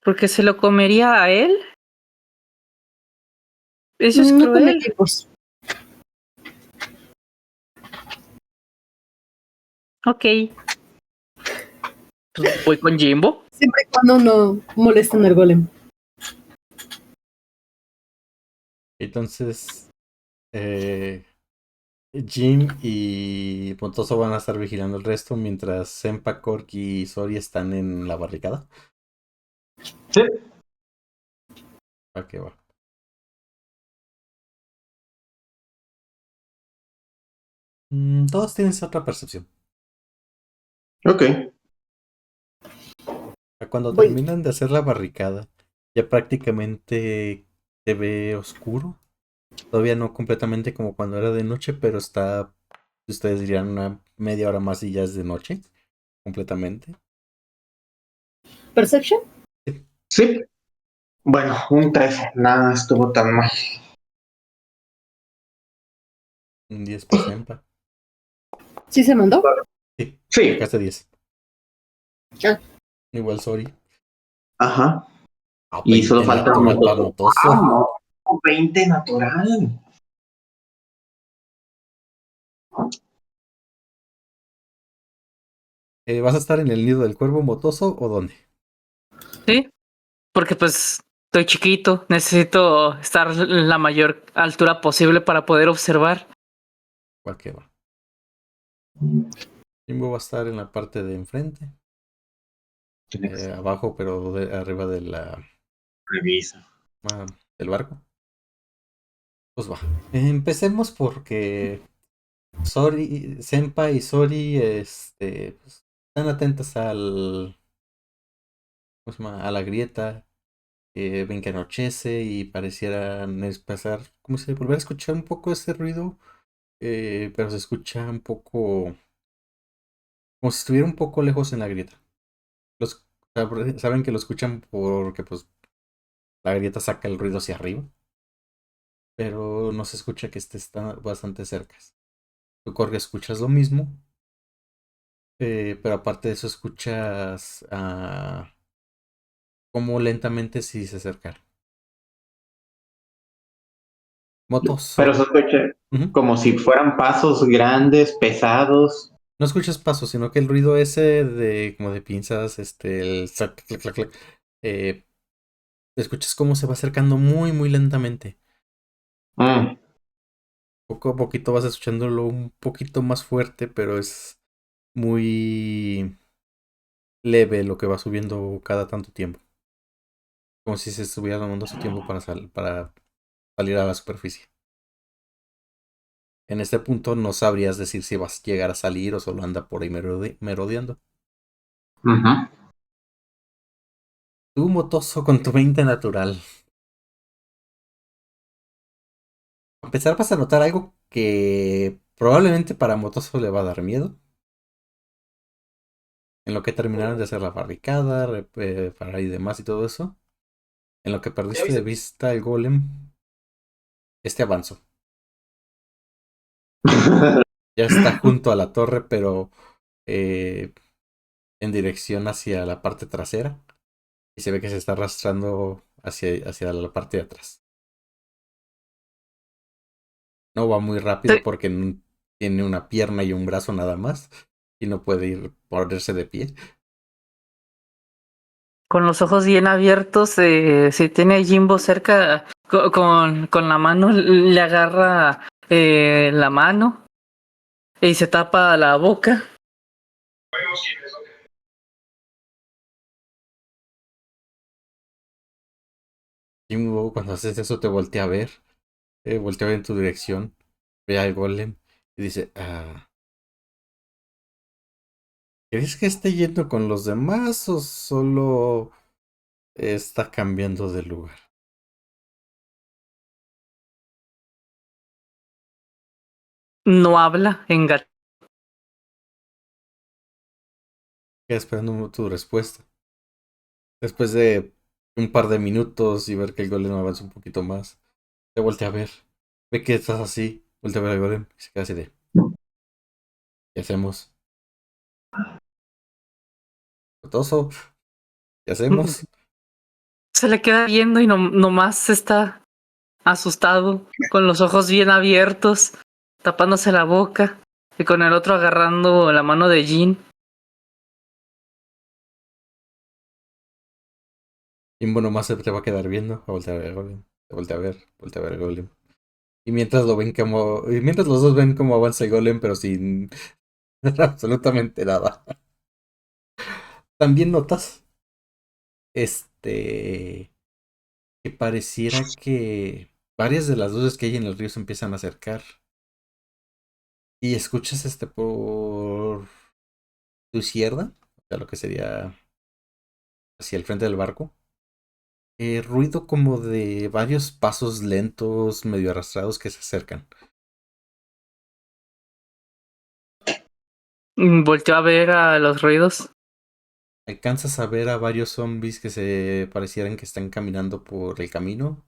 Porque se lo comería a él. Eso es No come cruel. Jimbos. Ok. Pues voy con Jimbo. Siempre y cuando no molesten al golem. Entonces, Jim y Motoso van a estar vigilando el resto mientras Senpa, Cork y Sori están en la barricada. Sí. ¿A qué va? Todos tienen otra percepción. Ok. Cuando Voy. terminan de hacer la barricada, ya prácticamente se ve oscuro. Todavía no completamente como cuando era de noche, pero está, ustedes dirían, una media hora más y ya es de noche, completamente. ¿Perception? Sí. Bueno, un 13. Nada estuvo tan mal. Un 10 por Sempa. ¿Sí se mandó? Sí, Sí. sacaste 10. Ah. Igual, sorry. Ajá. Ah, Y 20 solo falta natural para Motoso. Motoso. No, 20 natural. ¿Vas a estar en el nido del cuervo Motoso o dónde? ¿Sí? porque pues estoy chiquito, necesito estar la mayor altura posible para poder observar. ¿Cuál que va? Jimbo va a estar en la parte de enfrente, abajo, pero arriba de Revisa. del barco. Pues va. Empecemos porque Sori, Senpai y Sori, pues, están atentas ¿cómo se llama? A la grieta. Ven que anochece y parecieran pasar, ¿cómo se volver a escuchar un poco ese ruido? Pero se escucha un poco, como si estuviera un poco lejos en la grieta. Saben que lo escuchan porque pues la grieta saca el ruido hacia arriba, pero no se escucha que está bastante cerca. Tú corres, escuchas lo mismo, pero aparte de eso escuchas como lentamente si se acercar. Pero Motoso. se escucha Ujú. como si fueran pasos grandes, pesados. No escuchas pasos, sino que el ruido ese de como de pinzas, el clac, clac, clac, clac, eh, escuchas cómo se va acercando muy, muy lentamente. Mm. Poco a poquito vas escuchándolo un poquito más fuerte, pero es muy leve lo que va subiendo cada tanto tiempo. Como si se estuviera tomando su tiempo para salir a la superficie. En este punto no sabrías decir si vas a llegar a salir o solo anda por ahí merodeando. Ujú. Tú, Motoso, con tu 20 natural. A empezar vas a notar algo que probablemente para Motoso le va a dar miedo. En lo que terminaron de hacer la barricada, reparar y demás y todo eso. En lo que perdiste de vista el golem, avanzó. Ya está junto a la torre, pero eh, en dirección hacia la parte trasera. Y se ve que se está arrastrando hacia la parte de atrás. No va muy rápido Sí, porque tiene una pierna y un brazo nada más. Y no puede ponerse de pie. con los ojos bien abiertos, si tiene a Jimbo cerca, con la mano le agarra la mano y se tapa la boca. Jimbo, cuando haces eso, te voltea a ver. Voltea a ver en tu dirección. Ve al golem y dice: ¿crees que esté yendo con los demás o solo está cambiando de lugar? No habla en gato. Queda esperando tu respuesta. Después de un par de minutos y ver que el golem avanza un poquito más, te voltea a ver. Ve que estás así. Voltea a ver al golem y se queda así de: ¿qué hacemos? Toso, ¿qué hacemos? Se le queda viendo y nomás está asustado, con los ojos bien abiertos, tapándose la boca y con el otro agarrando la mano de Jin. Jimbo nomás se te va a quedar viendo. A voltear a ver al golem. Te voltea a ver al golem. Y mientras mientras los dos ven cómo avanza el golem, pero sin absolutamente nada. También notas, que pareciera que varias de las luces que hay en el río se empiezan a acercar. Y escuchas por tu izquierda, o sea, lo que sería hacia el frente del barco, ruido como de varios pasos lentos, medio arrastrados que se acercan. Volteó a ver a los ruidos. Alcanzas a ver a varios zombies que se parecieran que están caminando por el camino,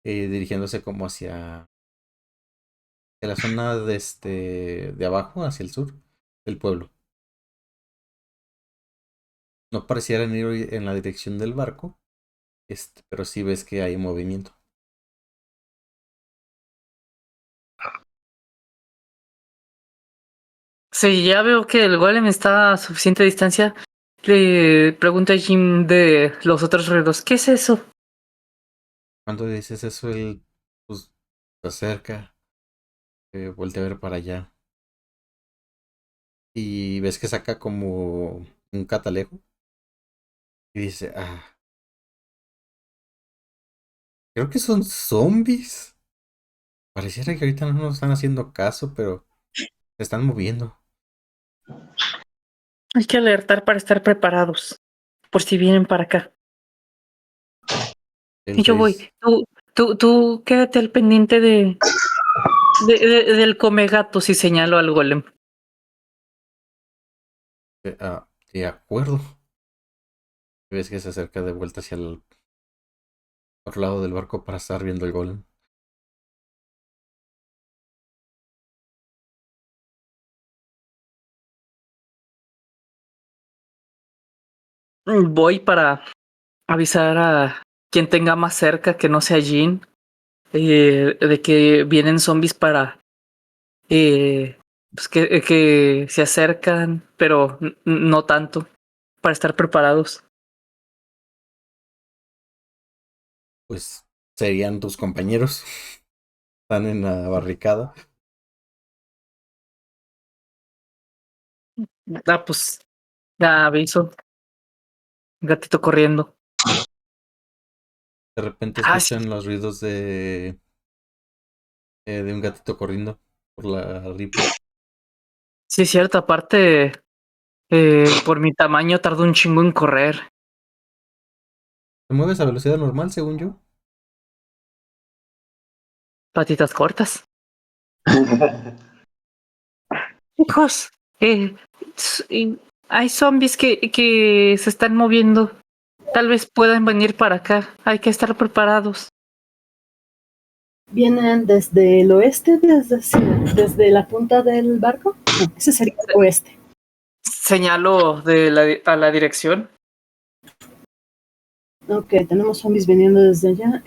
dirigiéndose como hacia la zona de abajo, hacia el sur del pueblo. No parecieran ir en la dirección del barco, pero sí ves que hay movimiento. Si ya veo que el golem está a suficiente distancia, Le pregunta a Jim de los otros ruidos. ¿Qué es eso? Cuando dices eso, él pues, se acerca, voltea a ver para allá. Y ves que saca como un catalejo. Y dice, creo que son zombies. Pareciera que ahorita no nos están haciendo caso, pero se están moviendo. Hay que alertar para estar preparados. Por si vienen para acá. Él Y te yo voy. dice, Tú quédate al pendiente del come gatos y señalo al golem. de acuerdo. Y ves que se acerca de vuelta hacia el otro lado del barco para estar viendo el golem. Voy para avisar a quien tenga más cerca que no sea Jean de que vienen zombies para pues que se acercan, pero no tanto, para estar preparados. Pues serían tus compañeros. Están en la barricada. Pues ya aviso. Gatito corriendo. De repente Sí, escuchan los ruidos de un gatito corriendo por la ripa. sí es cierto. Aparte, por mi tamaño tardo un chingo en correr. Te mueves a velocidad normal, según yo. Patitas cortas. Hijos, hay zombies que se están moviendo. Tal vez puedan venir para acá. Hay que estar preparados. ¿Vienen desde el oeste, desde la punta del barco? No, ese sería el oeste. Señalo a la dirección. Ok, tenemos zombies viniendo desde allá.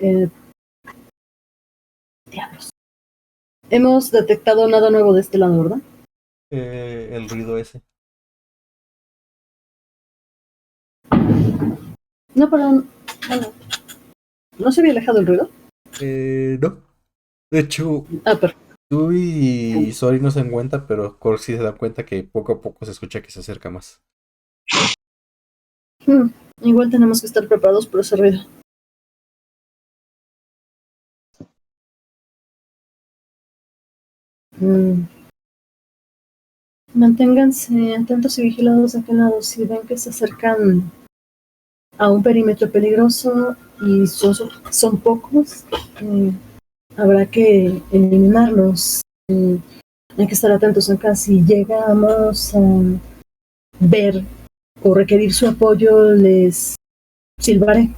Diablos. Hemos detectado nada nuevo de este lado, ¿verdad? El ruido ese. No, pero bueno, ¿no se había alejado el ruido? No. De hecho, Perfecto. tú y Sori no se dan cuenta, pero Cor sí se da cuenta que poco a poco se escucha que se acerca más. Igual tenemos que estar preparados por ese ruido. Manténganse atentos y vigilados de aquel lado. Si ven que se acercan a un perímetro peligroso y son pocos, habrá que eliminarlos. Hay que estar atentos acá. Si llegamos a ver o requerir su apoyo, les silbaré.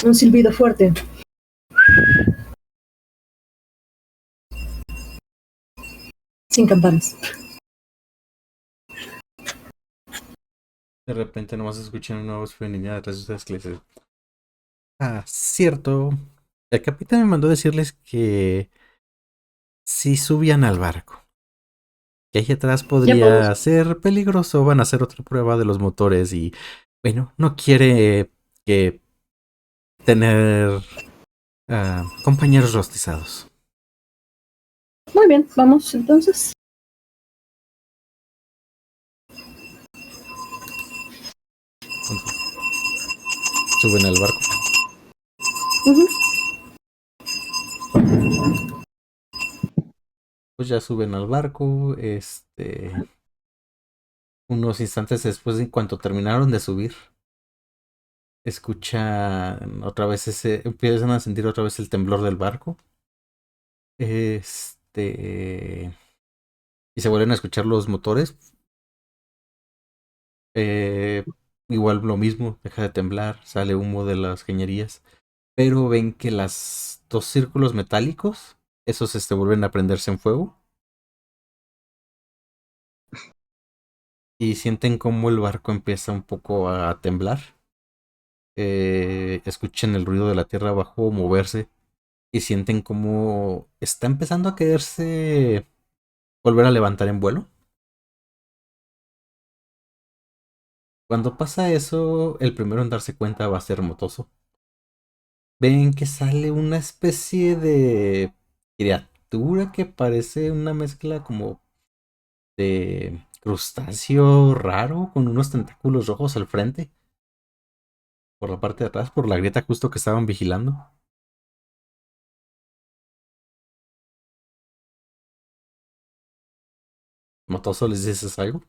Un silbido fuerte. Sin campanas. De repente nomás escuchan una voz femenina detrás de ustedes que les dice, cierto. El capitán me mandó decirles que si subían al barco, que ahí atrás Ya podemos. podría ser peligroso, van a hacer otra prueba de los motores y, bueno, no quiere que tener compañeros rostizados. Muy bien, vamos entonces. Entonces, suben al barco. Pues ya suben al barco, unos instantes después, en cuanto terminaron de subir, escuchan otra vez empiezan a sentir otra vez el temblor del barco. Y se vuelven a escuchar los motores. Eh, Igual lo mismo, deja de temblar, sale humo de las cañerías. Pero ven que las dos círculos metálicos, esos vuelven a prenderse en fuego. Y sienten como el barco empieza un poco a temblar. Escuchan el ruido de la tierra abajo moverse. Y sienten como está empezando a quererse volver a levantar en vuelo. Cuando pasa eso, el primero en darse cuenta va a ser Motoso. Ven que sale una especie de criatura que parece una mezcla como de crustáceo raro con unos tentáculos rojos al frente, por la parte de atrás, por la grieta justo que estaban vigilando. Motoso, ¿les dices algo?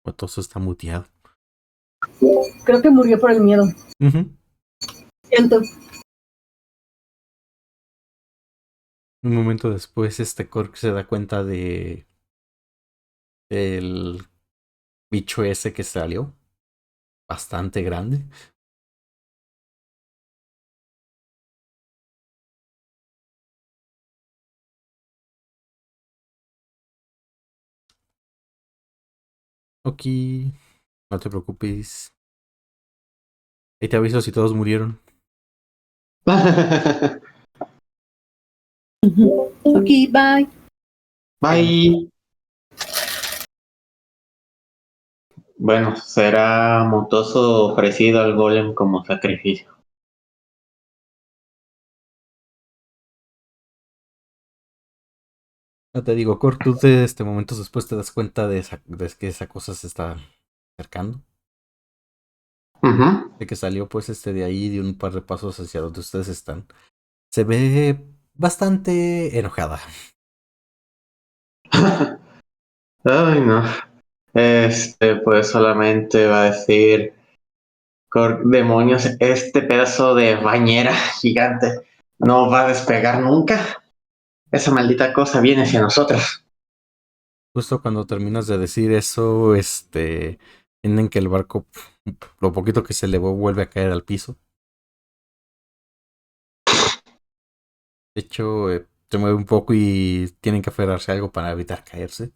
Motoso está muteado. Creo que murió por el miedo. Ujú. Siento. Un momento después, Cork se da cuenta de el bicho ese que salió, bastante grande. Ok, no te preocupes. Ahí te aviso si todos murieron. Ok, bye. Bye. Bueno, será Motoso ofrecido al golem como sacrificio. No te digo, Cork, tú de momentos después te das cuenta de que esa cosa se está acercando. Ujú. De que salió pues de ahí de un par de pasos hacia donde ustedes están. Se ve bastante enojada. Ay, no. Pues solamente va a decir, demonios, este pedazo de bañera gigante no va a despegar nunca. Esa maldita cosa viene hacia nosotros. Justo cuando terminas de decir eso, entienden que el barco, lo poquito que se elevó, vuelve a caer al piso. De hecho, se mueve un poco y tienen que aferrarse a algo para evitar caerse.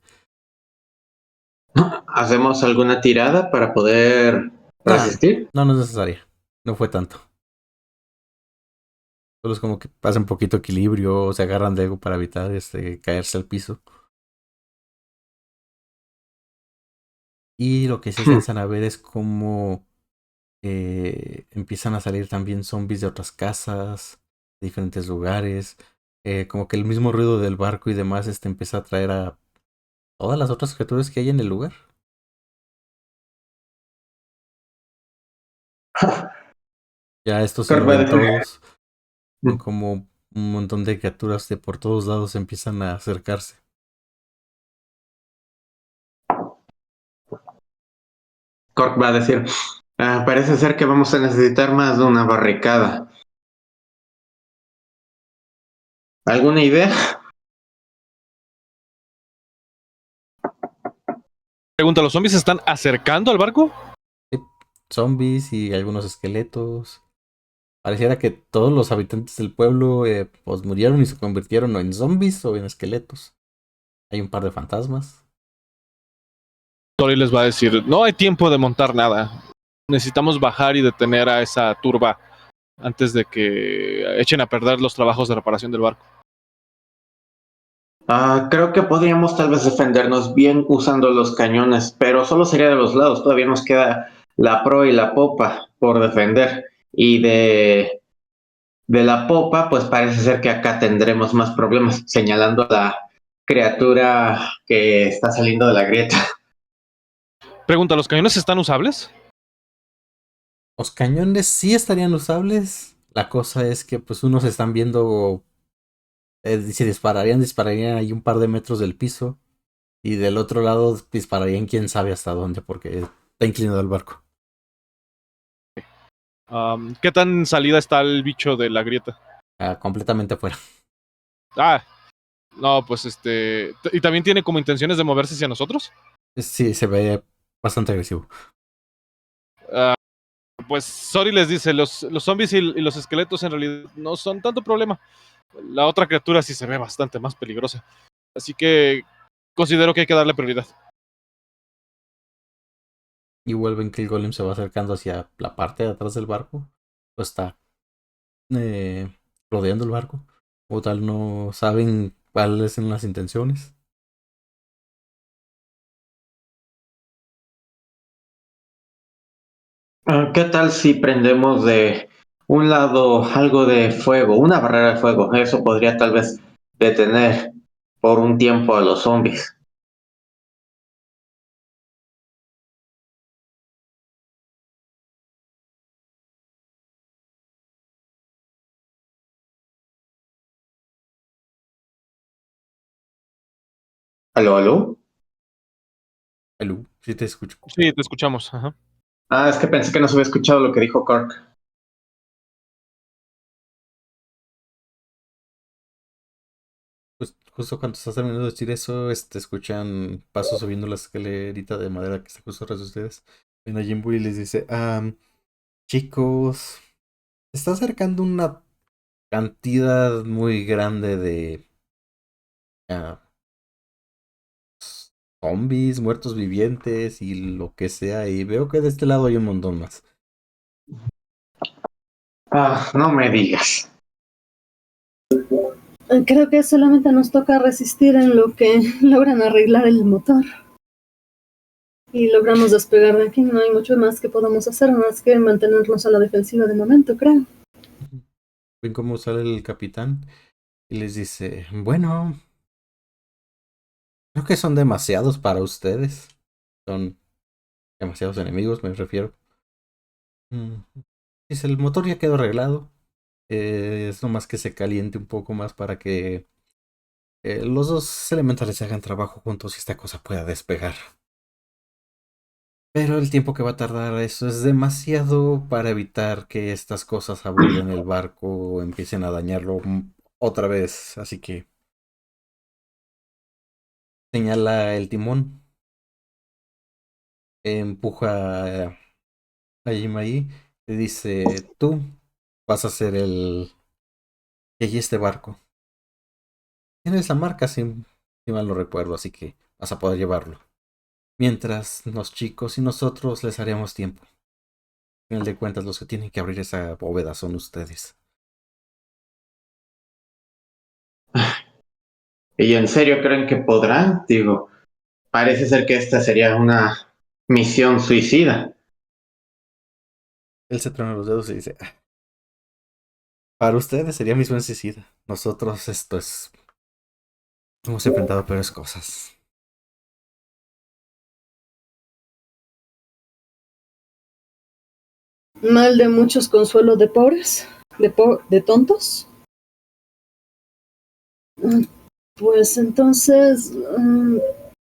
¿Hacemos alguna tirada para poder Nah, resistir? no, no es necesaria. No fue tanto. Solo es como que pasa un poquito de equilibrio o se agarran de algo para evitar caerse al piso. Y lo que sí alcanzan a ver es cómo empiezan a salir también zombies de otras casas, de diferentes lugares. Como que el mismo ruido del barco y demás empieza a atraer a todas las otras criaturas que hay en el lugar. Ya esto sí Cork lo va a ven decir, todos. Ven como un montón de criaturas de por todos lados empiezan a acercarse. Cork va a decir, parece ser que vamos a necesitar más de una barricada. ¿Alguna idea? Pregunta, ¿los zombies se están acercando al barco? Zombies y algunos esqueletos. Pareciera que todos los habitantes del pueblo pues murieron y se convirtieron o en zombies o en esqueletos. Hay un par de fantasmas. Tori les va a decir, no hay tiempo de montar nada. Necesitamos bajar y detener a esa turba antes de que echen a perder los trabajos de reparación del barco. Creo que podríamos tal vez defendernos bien usando los cañones, pero solo sería de los lados. Todavía nos queda la proa y la popa por defender. Y de la popa, pues parece ser que acá tendremos más problemas, señalando a la criatura que está saliendo de la grieta. Pregunta, ¿los cañones están usables? Los cañones sí estarían usables. La cosa es que pues unos están viendo si dispararían ahí un par de metros del piso. Y del otro lado dispararían quién sabe hasta dónde, porque está inclinado el barco. ¿Qué tan salida está el bicho de la grieta? Completamente afuera. Ah, no, pues ¿y también tiene como intenciones de moverse hacia nosotros? Sí, se ve bastante agresivo. Ah, pues Sori les dice, los zombies y los esqueletos en realidad no son tanto problema. La otra criatura sí se ve bastante más peligrosa. Así que considero que hay que darle prioridad. Y vuelven que el golem se va acercando hacia la parte de atrás del barco. Pues está rodeando el barco. O tal no saben cuáles son las intenciones. ¿Qué tal si prendemos de un lado algo de fuego, una barrera de fuego? Eso podría tal vez detener por un tiempo a los zombies. ¿Aló, aló? Alú, sí te escucho. Sí, te escuchamos. Ajá. Es que pensé que no se había escuchado lo que dijo Kirk. Pues justo cuando estás terminando de decir eso, escuchan pasos subiendo la escalerita de madera que está justo tras de ustedes. Ven a Jimbo y les dice, chicos, se está acercando una cantidad muy grande de ah, zombies, muertos vivientes y lo que sea. Y veo que de este lado hay un montón más. No me digas. Creo que solamente nos toca resistir en lo que logran arreglar el motor. Y logramos despegar de aquí. No hay mucho más que podamos hacer, más que mantenernos a la defensiva de momento, creo. Ven cómo sale el capitán y les dice, bueno, creo que son demasiados para ustedes. Son demasiados enemigos, me refiero. Mm, Dice, el motor ya quedó arreglado. Es nomás que se caliente un poco más para que los dos elementales hagan trabajo juntos y esta cosa pueda despegar. Pero el tiempo que va a tardar eso es demasiado para evitar que estas cosas aborden el barco o empiecen a dañarlo otra vez. Así que señala el timón, empuja a Jim ahí, le dice, tú vas a ser el que guíe este barco. Tienes la marca, si mal no recuerdo, así que vas a poder llevarlo. Mientras los chicos y nosotros les haremos tiempo. Al final de cuentas, los que tienen que abrir esa bóveda son ustedes. ¿Y en serio creen que podrán? Digo, parece ser que esta sería una misión suicida. Él se truena los dedos y dice, para ustedes sería mi suicida. Nosotros hemos enfrentado peores cosas. Mal de muchos, consuelo de pobres, de tontos. Pues entonces,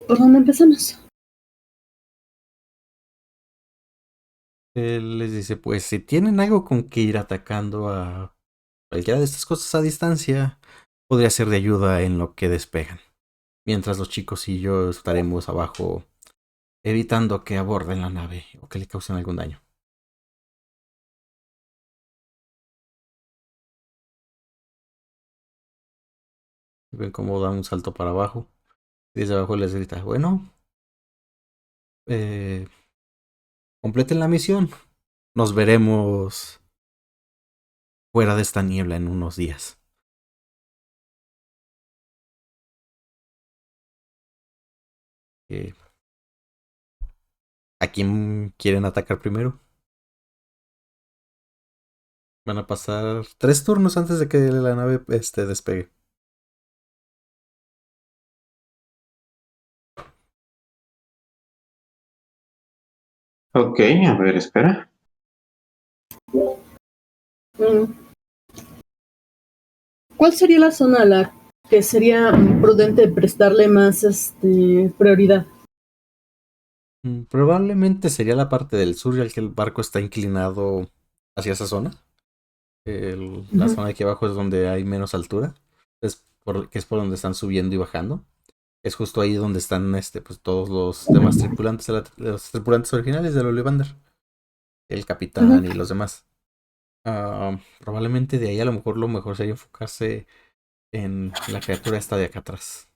¿por dónde empezamos? Él les dice, pues si tienen algo con que ir atacando a cualquiera de estas cosas a distancia, podría ser de ayuda en lo que despegan. Mientras los chicos y yo estaremos abajo evitando que aborden la nave o que le causen algún daño. Ven cómo da un salto para abajo. Y desde abajo les grita, bueno, eh, completen la misión. Nos veremos fuera de esta niebla en unos días. Eh, ¿A quién quieren atacar primero? Van a pasar 3 turnos antes de que la nave despegue. Ok, a ver, espera. Mm, ¿Cuál sería la zona a la que sería prudente prestarle más prioridad? Probablemente sería la parte del sur, ya que el barco está inclinado hacia esa zona. La Ujú. zona de aquí abajo es donde hay menos altura. Que es por donde están subiendo y bajando. Es justo ahí donde están pues, todos los demás tripulantes, los tripulantes originales del Ollivander. El Ujú. capitán y los demás. Probablemente de ahí a lo mejor sería enfocarse en la criatura esta de acá atrás.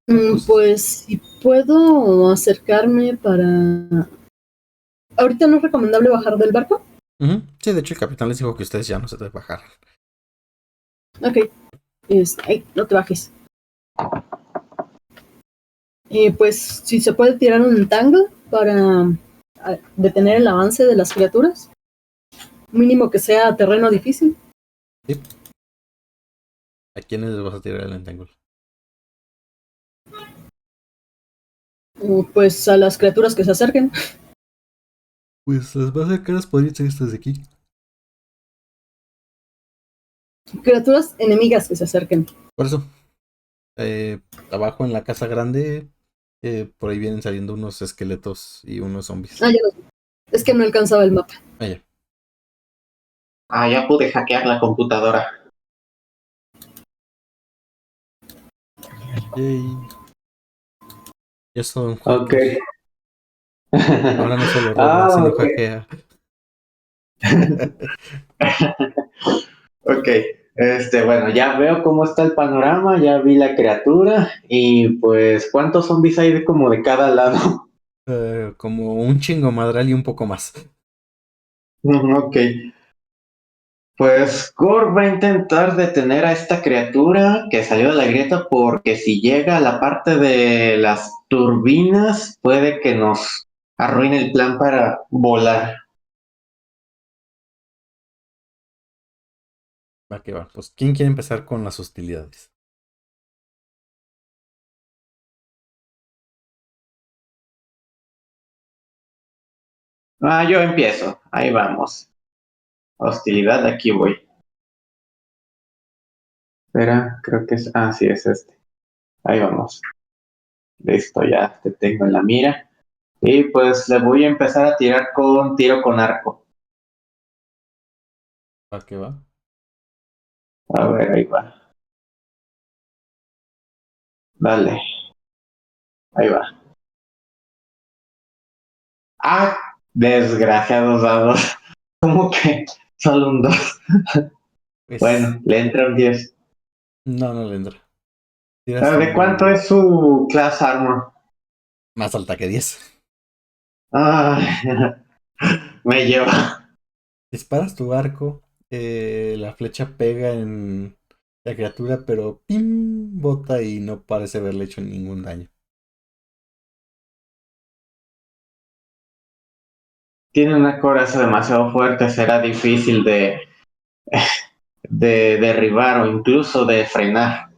Pues, Pues si puedo acercarme para ahorita no es recomendable bajar del barco. Sí, de hecho el capitán les dijo que ustedes ya no se deben bajar. Ok. Ay, no te bajes. Pues si se puede tirar un entangle para detener el avance de las criaturas. Mínimo que sea terreno difícil. Sí. ¿A quiénes les vas a tirar el entangle? Pues a las criaturas que se acerquen. Pues las más cercanas podrían ser estas de aquí. Criaturas enemigas que se acerquen. Por eso, abajo en la casa grande, por ahí vienen saliendo unos esqueletos y unos zombies. Ah, ya lo. Es que no alcanzaba el mapa. Vaya. Ah, ya pude hackear la computadora. Yay. Ya es todo un Ok. hacker. Ahora no solo roba, Ah, sino ok. hackea. Ok. Bueno, ya veo cómo está el panorama, ya vi la criatura y pues ¿cuántos zombies hay de como de cada lado? Como un chingo madral y un poco más. Ok. Pues Gore va a intentar detener a esta criatura que salió de la grieta porque si llega a la parte de las turbinas puede que nos arruine el plan para volar. Va que va. Pues, ¿quién quiere empezar con las hostilidades? Ah, yo empiezo. Ahí vamos. Hostilidad, aquí voy. Espera, creo que es... Ah, sí, es este. Ahí vamos. Listo, ya te tengo en la mira. Y pues le voy a empezar a tirar con tiro con arco. Va que va. A ver, ahí va. Dale. Ahí va. Ah, desgraciados dados. ¿Cómo que solo un 2? Pues, Bueno, le entra un 10. no, no le entra. Tiras ¿De cuánto tu es su class armor? más alta que 10. Ah, me lleva. Disparas tu arco, la flecha pega en la criatura, pero ¡pim! Bota y no parece haberle hecho ningún daño. Tiene una coraza demasiado fuerte, será difícil de derribar o incluso de frenar.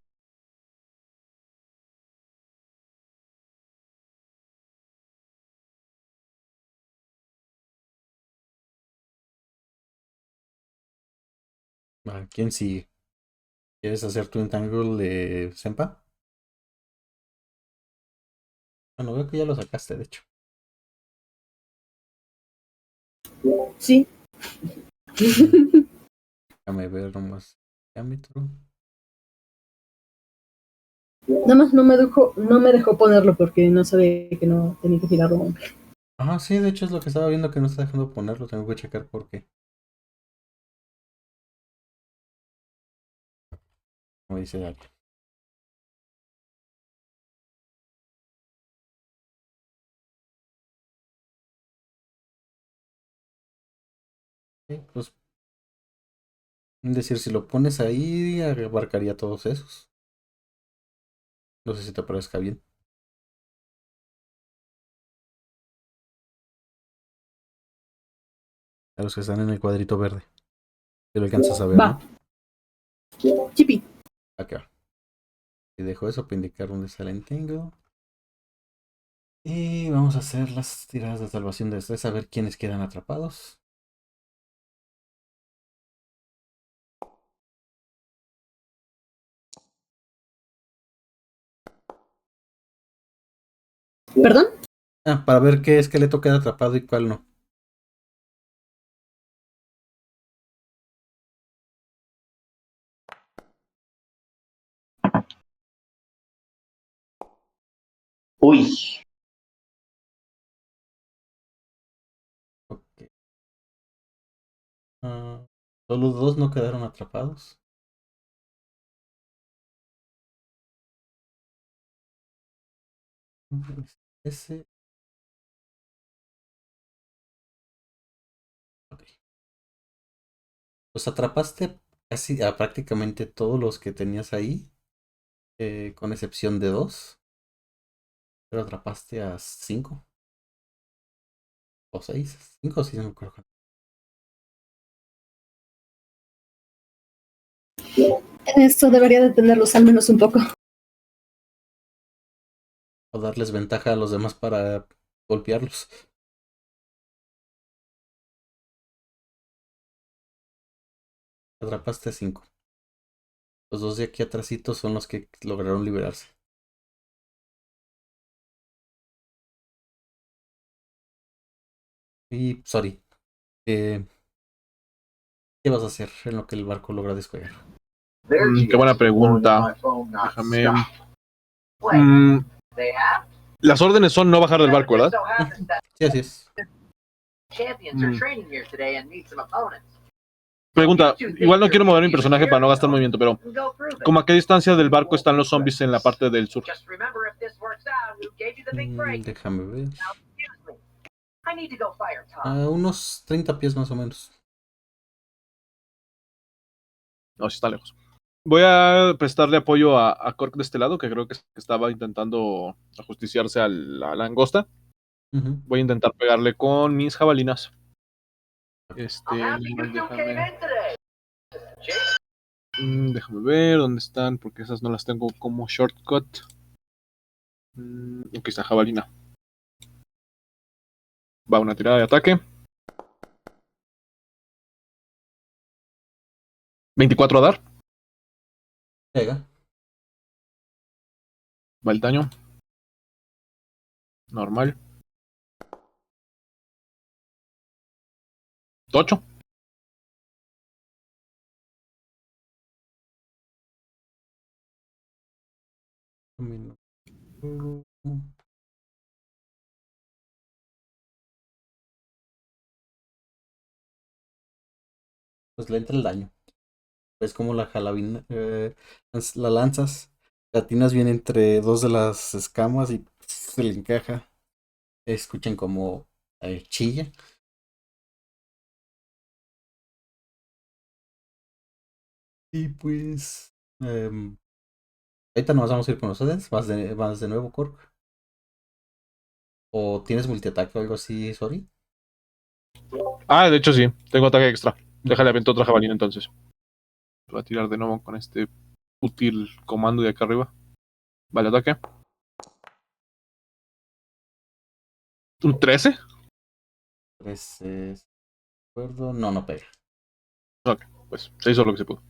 Va, ¿quién sigue? ¿Quieres hacer tu entangle de Sempa? Bueno, veo que ya lo sacaste, de hecho. Sí. Déjame ver nomás. Diámetro. Nada más no me dejó ponerlo porque no sabía que no tenía que girarlo. Ajá, sí, de hecho es lo que estaba viendo que no está dejando ponerlo. Tengo que checar por qué. Como dice Dali. Sí, pues, es decir, si lo pones ahí, abarcaría todos esos. No sé si te parezca bien. A los que están en el cuadrito verde. Si lo alcanzas a ver, Va. ¿no? Chipi. Acá va. Y dejo eso para indicar dónde está el entangle. Y vamos a hacer las tiradas de salvación de estrés a ver quiénes quedan atrapados. ¿Perdón? Ah, para ver qué esqueleto queda atrapado y cuál no. Uy, Ok. Ah, solo dos no quedaron atrapados. Ese Pues atrapaste casi a prácticamente todos los que tenías ahí, con excepción de 2. Pero atrapaste a 5 o 6. 5 o 6, no me acuerdo. Esto debería detenerlos al menos un poco. O darles ventaja a los demás para golpearlos. Atrapaste a 5. Los 2 de aquí atrásito son los que lograron liberarse. Y, sorry, ¿qué vas a hacer en lo que el barco logra despegar? Qué buena pregunta. Déjame. Las órdenes son no bajar del barco, ¿verdad? Sí, así es. Pregunta, igual no quiero mover mi personaje para no gastar movimiento, pero ¿cómo a qué distancia del barco están los zombies en la parte del sur? Déjame ver. A unos 30 pies más o menos. No, sí está lejos. Voy a prestarle apoyo a Cork de este lado, que creo que estaba intentando ajusticiarse a la langosta. Voy a intentar pegarle con mis jabalinas. Déjame ver dónde están, porque esas no las tengo como shortcut. Aquí está jabalina. Va una tirada de ataque. 24 a dar. Pega. Va el daño. Normal. 8. Pues le entra el daño. Es como la jalabina, la lanzas, la atinas bien entre 2 de las escamas y se le encaja. Escuchen como chilla. Y pues ahorita nos vamos a ir con ustedes. Vas de nuevo, Cork. ¿O tienes multiataque o algo así, sorry? De hecho sí, tengo ataque extra. Déjale aviento otra jabalina entonces. Voy a tirar de nuevo con este útil comando de acá arriba. Vale, ataque. ¿Un 13? 13. ¿Acuerdo? No, no pega. Ok, pues se hizo lo que se pudo.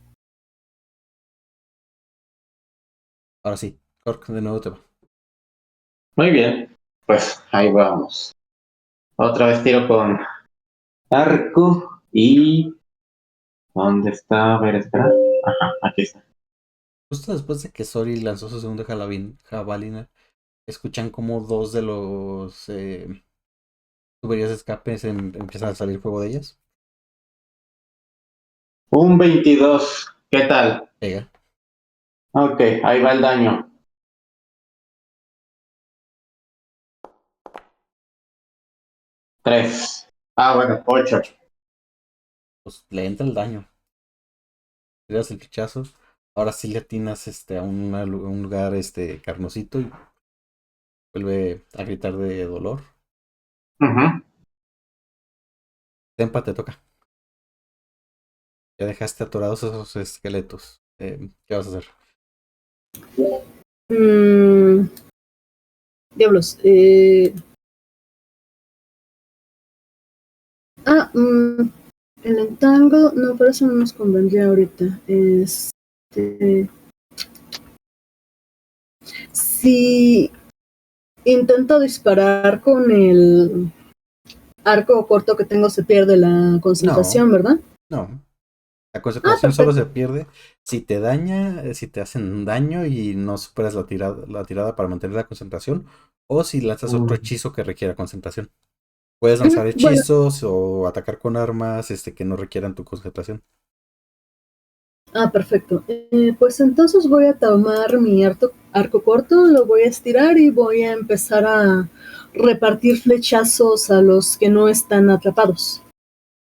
Ahora sí, Cork, de nuevo te va. Muy bien, pues ahí vamos. Otra vez tiro con arco y... ¿Dónde está? A ver, espera. Ajá, aquí está. Justo después de que Sori lanzó su segunda jabalina, escuchan como 2 de los tuberías de escape empiezan a salir fuego de ellas. Un 22. ¿Qué tal? Pega. Ok, ahí va el daño. 3. Bueno, 8. Pues le entra el daño. Tiras el flechazo. Ahora sí le atinas a un lugar carnosito y vuelve a gritar de dolor. Tempa, te toca. Ya dejaste atorados esos esqueletos. ¿Qué vas a hacer? Diablos. El entango, no, pero eso no nos convendría ahorita. Si intento disparar con el arco corto que tengo, se pierde la concentración, ¿verdad? No. La concentración perfecto. solo se pierde si te daña, si te hacen daño y no superas la tirada para mantener la concentración, o si lanzas otro hechizo que requiera concentración. Puedes lanzar Bueno, hechizos o atacar con armas que no requieran tu concentración. perfecto. Pues entonces voy a tomar mi arco corto, lo voy a estirar y voy a empezar a repartir flechazos a los que no están atrapados.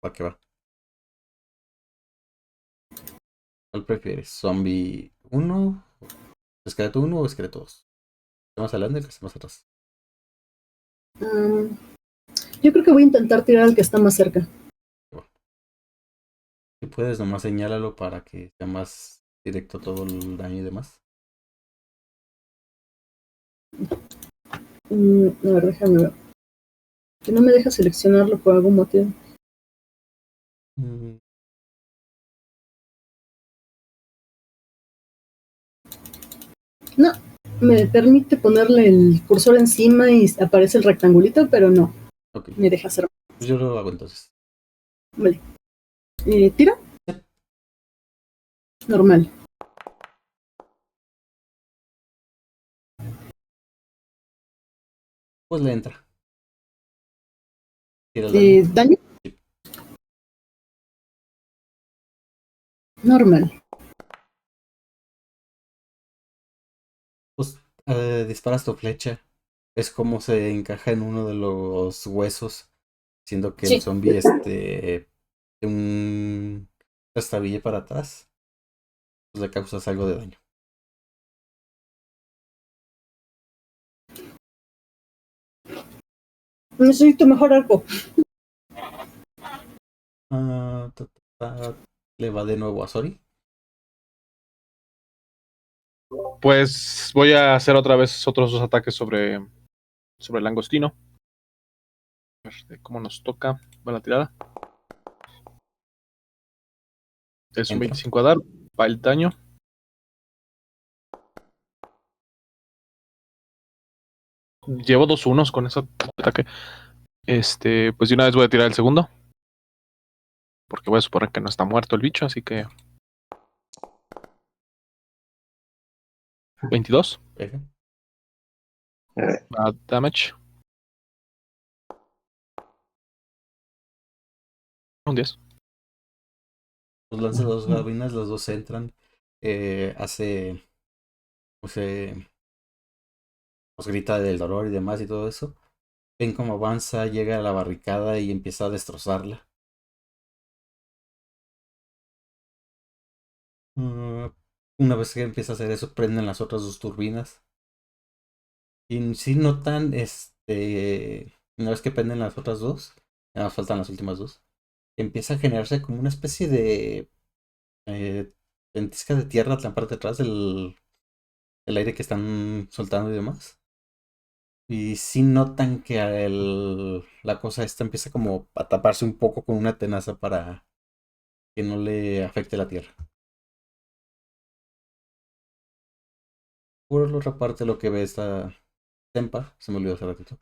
Va que va. ¿Cuál prefieres? ¿Zombie uno, esqueleto uno o esqueleto 2? ¿Qué más adelante o qué más atrás? Mm, yo creo que voy a intentar tirar al que está más cerca. Si puedes, nomás señálalo para que sea más directo todo el daño y demás. A ver, déjame ver. Que no me deja seleccionarlo por algún motivo. Mm, No, me permite ponerle el cursor encima y aparece el rectangulito, pero no, ok, me deja hacer. pues yo lo hago entonces. Vale. ¿Tira? Normal. Pues le entra. Tira el daño. ¿Daño? Sí. Normal. Pues disparas tu flecha. Es como se encaja en uno de los huesos, siendo que el Sí. zombie de un trastabille para atrás, pues le causas algo de daño. Necesito mejor arco. Ah, le va de nuevo a Sori. Pues voy a hacer otra vez otros 2 ataques sobre el langostino. A ver de cómo nos toca. Va la tirada. Es un Entra. 25 a dar. Va el daño. Llevo 2 unos con ese ataque. Pues de una vez voy a tirar el segundo. Porque voy a suponer que no está muerto el bicho, así que. 22. Pega. Damage. Un 10. Pues lanza dos gavinas, los dos entran. Hace. Pues, pues grita del dolor y demás y todo eso. Ven cómo avanza, llega a la barricada y empieza a destrozarla. Una vez que empieza a hacer eso, prenden las otras dos turbinas. Y si notan, una vez que prenden las otras dos, ya nos faltan las últimas dos, empieza a generarse como una especie de ventisca de tierra en la parte de atrás del aire que están soltando y demás. Y si notan que la cosa esta empieza como a taparse un poco con una tenaza para que no le afecte la tierra. Por la otra parte, lo que ve esta Tempa, se me olvidó hace ratito.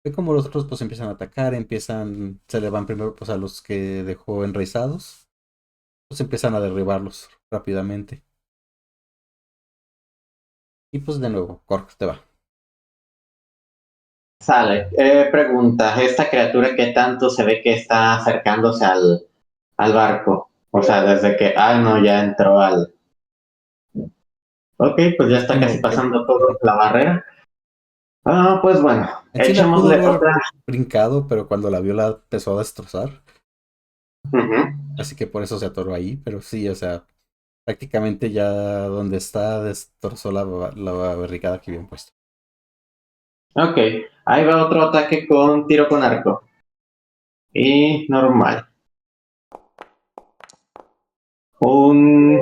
Ve como los otros pues empiezan a atacar, se le van primero pues a los que dejó enraizados, pues empiezan a derribarlos rápidamente. Y pues de nuevo, Cork te va. Sale. Pregunta, ¿esta criatura qué tanto se ve que está acercándose al barco? O sea, desde que, no, ya entró al... Ok, pues ya Es está casi como que pasando todo la barrera. Pues bueno, en sí la pudo echémosle haber otra. brincado, pero cuando la vio la empezó a destrozar. Ujú. Así que por eso se atoró ahí, pero sí, o sea, prácticamente ya donde está destrozó la barricada que habían puesto. Ok, ahí va otro ataque con tiro con arco. Y normal. Un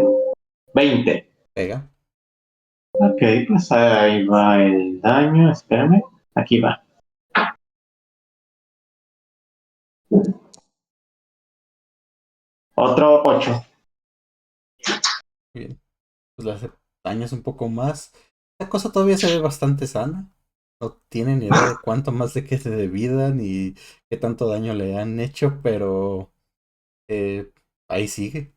20. Pega. Ok, pues ahí va el daño. Espérame. Aquí va. Otro 8. Bien. Pues la hace daños un poco más. La cosa todavía se ve bastante sana. No tienen ni idea de cuánto más le quede de vida ni qué tanto daño le han hecho, pero eh, ahí sigue.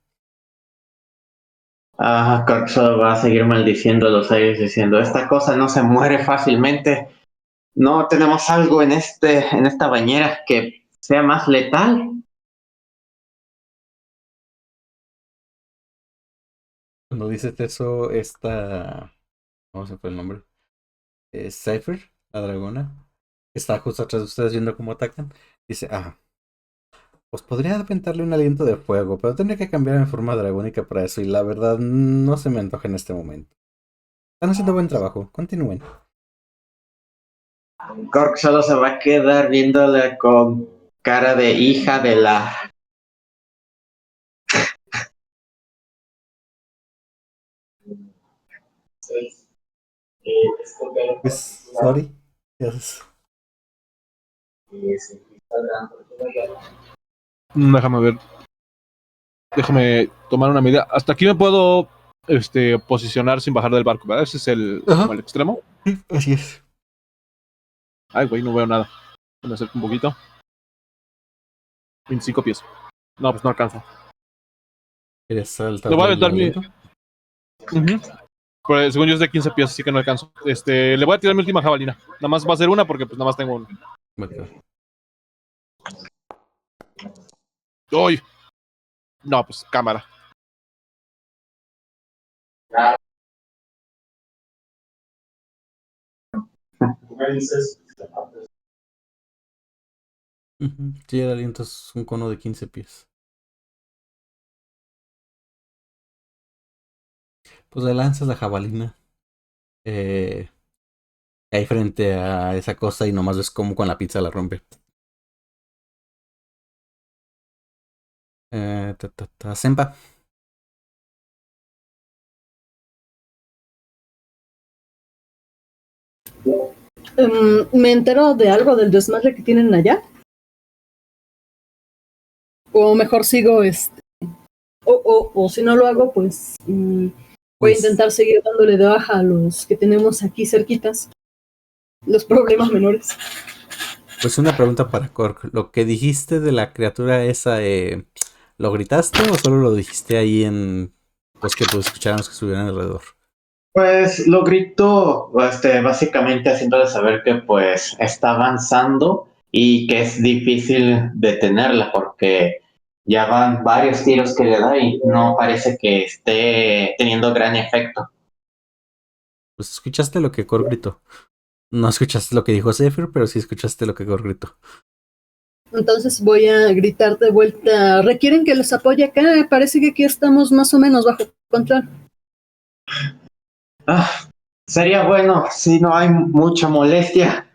Corxo va a seguir maldiciendo los aires diciendo, esta cosa no se muere fácilmente. No tenemos algo en esta bañera que sea más letal. Cuando dices eso, ¿cómo se fue el nombre? Cypher, la dragona, que está justo atrás de ustedes viendo cómo atacan. Dice, Pues podría aventarle un aliento de fuego, pero tendría que cambiar en forma dragónica para eso, y la verdad no se me antoja en este momento. Están haciendo buen trabajo, continúen. Cork solo se va a quedar viéndole con cara de hija de la... Pues, sorry. Yes. Déjame ver. Déjame tomar una medida. Hasta aquí me puedo posicionar sin bajar del barco, ¿verdad? Ese es como el extremo. Así es. Ay, güey, no veo nada. Me acerco un poquito. 25 pies. No, pues no alcanza. ¿Quieres saltar? Le voy a aventar mi... Pues, según yo es de 15 pies, así que no alcanzo. Le voy a tirar mi última jabalina. Nada más va a ser una porque pues nada más tengo una. ¡Uy! No, pues cámara. Sí, el aliento es un cono de 15 pies. Pues le lanzas la jabalina. Ahí frente a esa cosa y nomás ves cómo con la pinza la rompe. Senpa. ¿Me entero de algo del desmadre que tienen allá? O mejor sigo o si no lo hago, pues voy a Pues, intentar seguir dándole de baja a los que tenemos aquí cerquitas. Los problemas menores. pues una pregunta para Cork. ¿Lo que dijiste de la criatura esa, lo gritaste o solo lo dijiste ahí en... pues que pues escucharan los que estuvieran alrededor? Pues lo gritó, básicamente haciéndole saber que pues está avanzando y que es difícil detenerla porque ya van varios tiros que le da y no parece que esté teniendo gran efecto. Pues escuchaste lo que Cork gritó. No escuchaste lo que dijo Zephyr, pero sí escuchaste lo que Cork gritó. Entonces voy a gritar de vuelta. ¿Requieren que les apoye acá? Parece que aquí estamos más o menos bajo control. Sería bueno si no hay mucha molestia.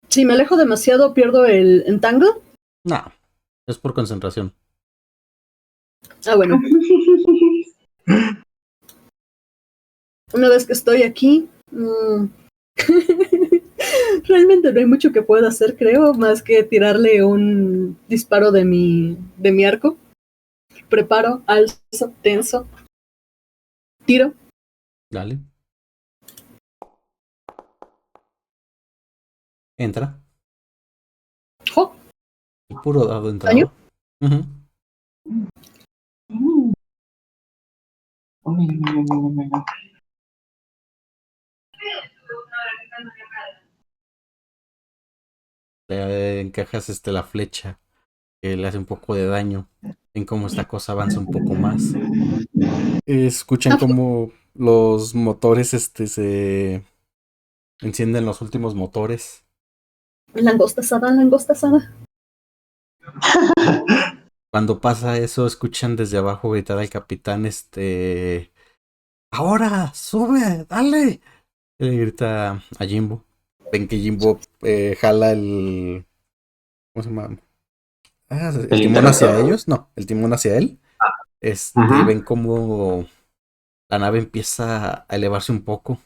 Si me alejo demasiado, ¿pierdo el entangle? No, es por concentración. Ah, bueno. Una vez que estoy aquí, realmente no hay mucho que pueda hacer, creo, más que tirarle un disparo de mi arco. Preparo, alzo, tenso, tiro. Dale. Entra. ¡Jo! El puro dado ¿Daño? entrado. Le encajas la flecha que le hace un poco de daño. Ven cómo esta cosa avanza un poco más. Escuchan cómo los motores se encienden, los últimos motores. Langosta asada, langosta asada. Cuando pasa eso, escuchan desde abajo gritar al capitán, ¡ahora! ¡Sube! ¡Dale! Le grita a Jimbo. Ven que Jimbo jala el... ¿Cómo se llama? El El timón hacia interruptor. ellos. No, el timón hacia él. Ujú. Ven como la nave empieza a elevarse un poco.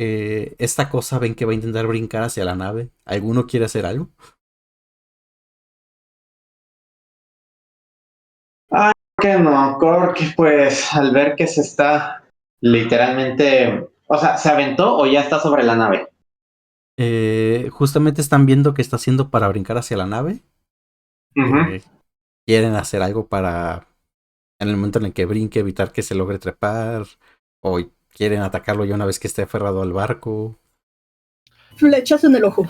Esta cosa ven que va a intentar brincar hacia la nave. ¿Alguno quiere hacer algo? Que no, Cork, pues al ver que se está literalmente, o sea, ¿se aventó o ya está sobre la nave? Justamente están viendo qué está haciendo para brincar hacia la nave. Ujú. Quieren hacer algo para, en el momento en el que brinque, evitar que se logre trepar. O quieren atacarlo ya una vez que esté aferrado al barco. Flechas en el ojo.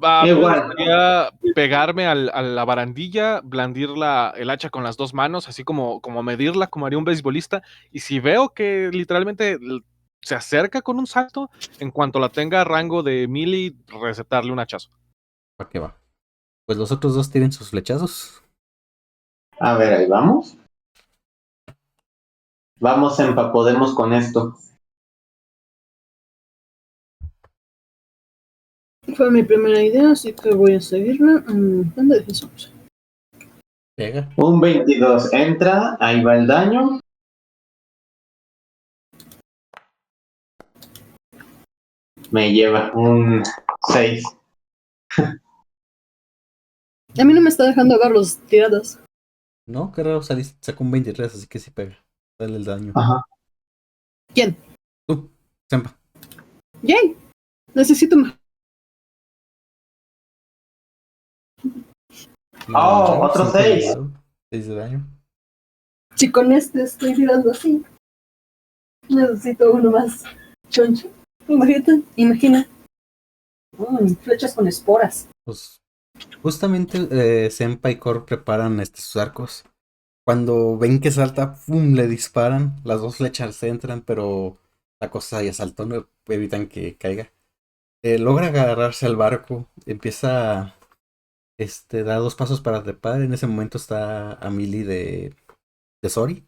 A mí me Igual. gustaría pegarme a la barandilla, blandir el hacha con las dos manos, así como medirla, como haría un beisbolista. Y si veo que literalmente se acerca con un salto. En cuanto la tenga a rango de melee, recetarle un hachazo. ¿Para qué va? Pues los otros dos tienen sus flechazos. A ver, ahí vamos. Vamos, Empa, podemos con esto. Fue mi primera idea, así que voy a seguirla. ¿Dónde dejé eso? Pega. Un 22 entra, ahí va el daño. Me lleva un 6. A mí no me está dejando ver los tiradas. No, qué raro, sacó un 23, así que sí pega. Dale el daño. Ajá. ¿Quién? Tú, Sempa. ¡Yay! Necesito más. Oh, otro 6. 6 de daño. Si con este estoy tirando así, necesito uno más choncho. Imagina. Flechas con esporas. Pues justamente Senpa y Kor preparan sus arcos. Cuando ven que salta, ¡pum! Le disparan. Las dos flechas entran, pero la cosa ya saltó, no evitan que caiga. Logra agarrarse al barco. Empieza, da 2 pasos para trepar. En ese momento está a Mili de Sori.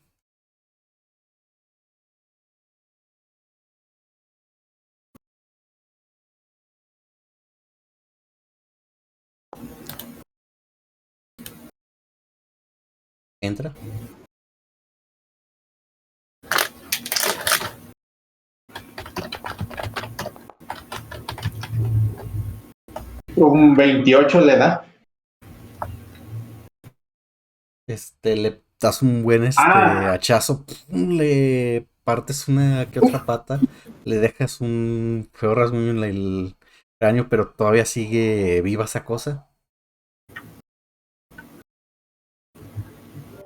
Entra. Un 28 le da. Le das un buen hachazo. ¡Pum! Le partes una que otra pata. Le dejas un feo rasguño en el cráneo, pero todavía sigue viva esa cosa.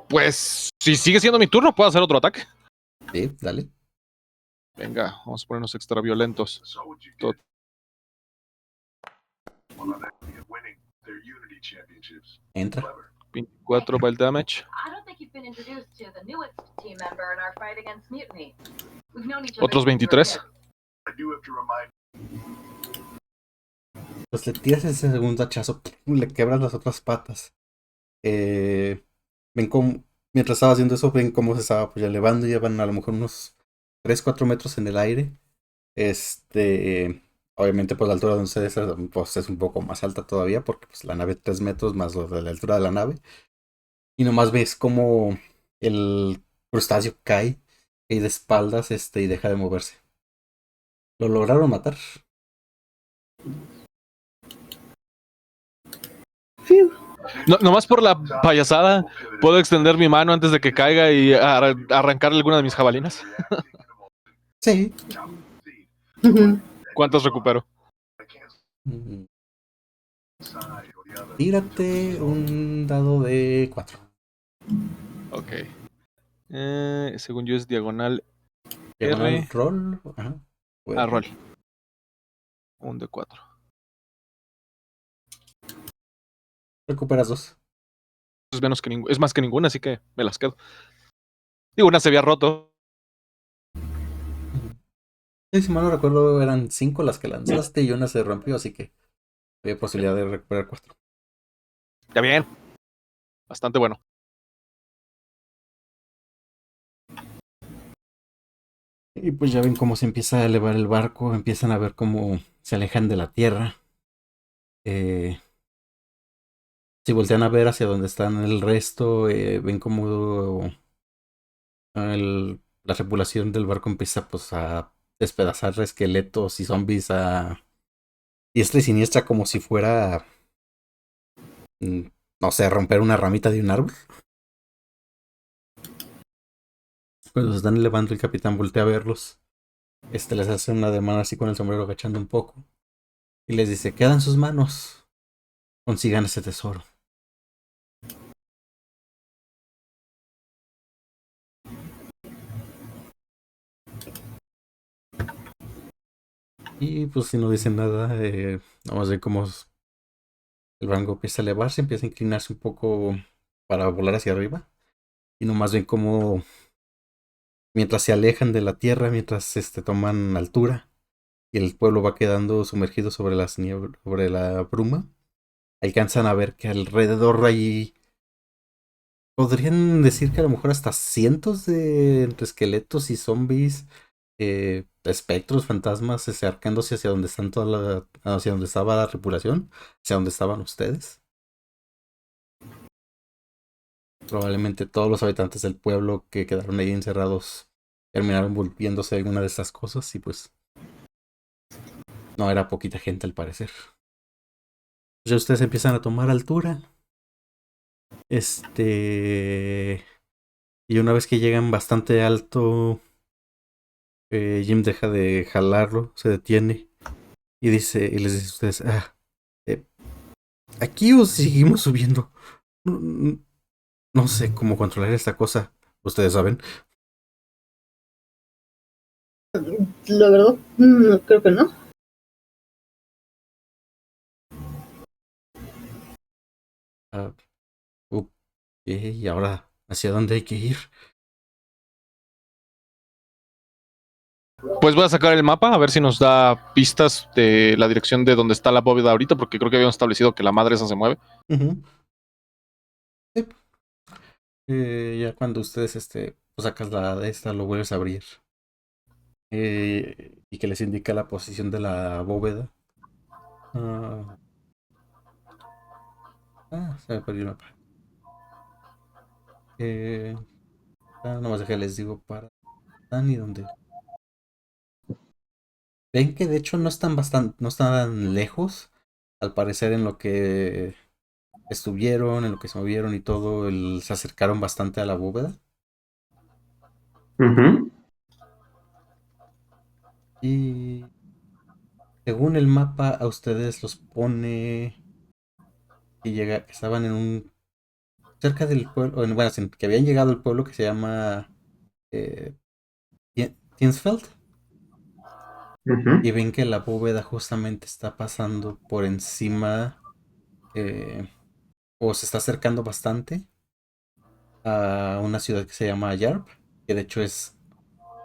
Pues, si sigue siendo mi turno, puedo hacer otro ataque. Sí, dale. Venga, vamos a ponernos extra violentos. Entra. 24 para el damage. Otros 23. Pues le tiras ese segundo hachazo. ¡Pum! Le quebras las otras patas. Ven cómo, mientras estaba haciendo eso, ven cómo se estaba pues ya elevando. Llevan a lo mejor unos 3-4 metros en el aire. Obviamente, pues la altura de ustedes pues, es un poco más alta todavía, porque pues la nave 3 metros más lo de la altura de la nave. Y nomás ves como el crustáceo cae y de espaldas y deja de moverse. Lo lograron matar. No, nomás por la payasada, ¿puedo extender mi mano antes de que caiga y arrancarle alguna de mis jabalinas? Sí. ¿Cuántos recupero? Mm. Tírate un dado de 4. Ok. Según yo es diagonal Diagonal roll. Ajá. roll. Un de 4. Recuperas 2. Es menos que es más que ninguna, así que me las quedo. Digo, una se había roto. Sí, si mal no recuerdo, eran 5 las que lanzaste y una se rompió, así que había posibilidad de recuperar 4. Ya bien. Bastante bueno. Y pues ya ven cómo se empieza a elevar el barco, empiezan a ver cómo se alejan de la tierra. Si voltean a ver hacia donde están el resto, ven cómo la tripulación del barco empieza pues a despedazar esqueletos y zombies a diestra y siniestra como si fuera, no sé, romper una ramita de un árbol. Cuando se están elevando, el capitán voltea a verlos. Les hace una ademán así con el sombrero agachando un poco. Y les dice, quedan sus manos. Consigan ese tesoro. Y pues si no dicen nada, vamos a ver cómo el rango empieza a elevarse, empieza a inclinarse un poco para volar hacia arriba. Y nomás ven cómo mientras se alejan de la tierra, mientras toman altura y el pueblo va quedando sumergido sobre sobre la bruma, alcanzan a ver que alrededor hay, podrían decir que a lo mejor hasta cientos de entre esqueletos y zombies, espectros, fantasmas, acercándose hacia donde están hacia donde estaba la tripulación, hacia donde estaban ustedes. Probablemente todos los habitantes del pueblo que quedaron ahí encerrados terminaron volviéndose alguna de estas cosas y pues no era poquita gente al parecer. Ya ustedes empiezan a tomar altura. Y una vez que llegan bastante alto, Jim deja de jalarlo, se detiene y les dice a ustedes, eh, aquí os seguimos subiendo. No, no sé cómo controlar esta cosa. Ustedes saben. La verdad, creo que no. Ah, ok, y ahora, ¿hacia dónde hay que ir? Pues voy a sacar el mapa a ver si nos da pistas de la dirección de donde está la bóveda ahorita, porque creo que habíamos establecido que la madre esa se mueve. Ujú. Sí. Ya cuando ustedes pues sacas la de esta, lo vuelves a abrir. Y que les indica la posición de la bóveda. Ah, se me perdió el mapa. Nomás les digo para Dani donde. Ven que de hecho no están tan lejos. Al parecer en lo que estuvieron, en lo que se movieron y todo, se acercaron bastante a la bóveda. Ujú. Y según el mapa, a ustedes los pone que estaban en cerca del pueblo, bueno, que habían llegado al pueblo que se llama eh, Tinsfeld. Ujú. Y ven que la bóveda justamente está pasando por encima, eh, o se está acercando bastante a una ciudad que se llama Yarp, que de hecho es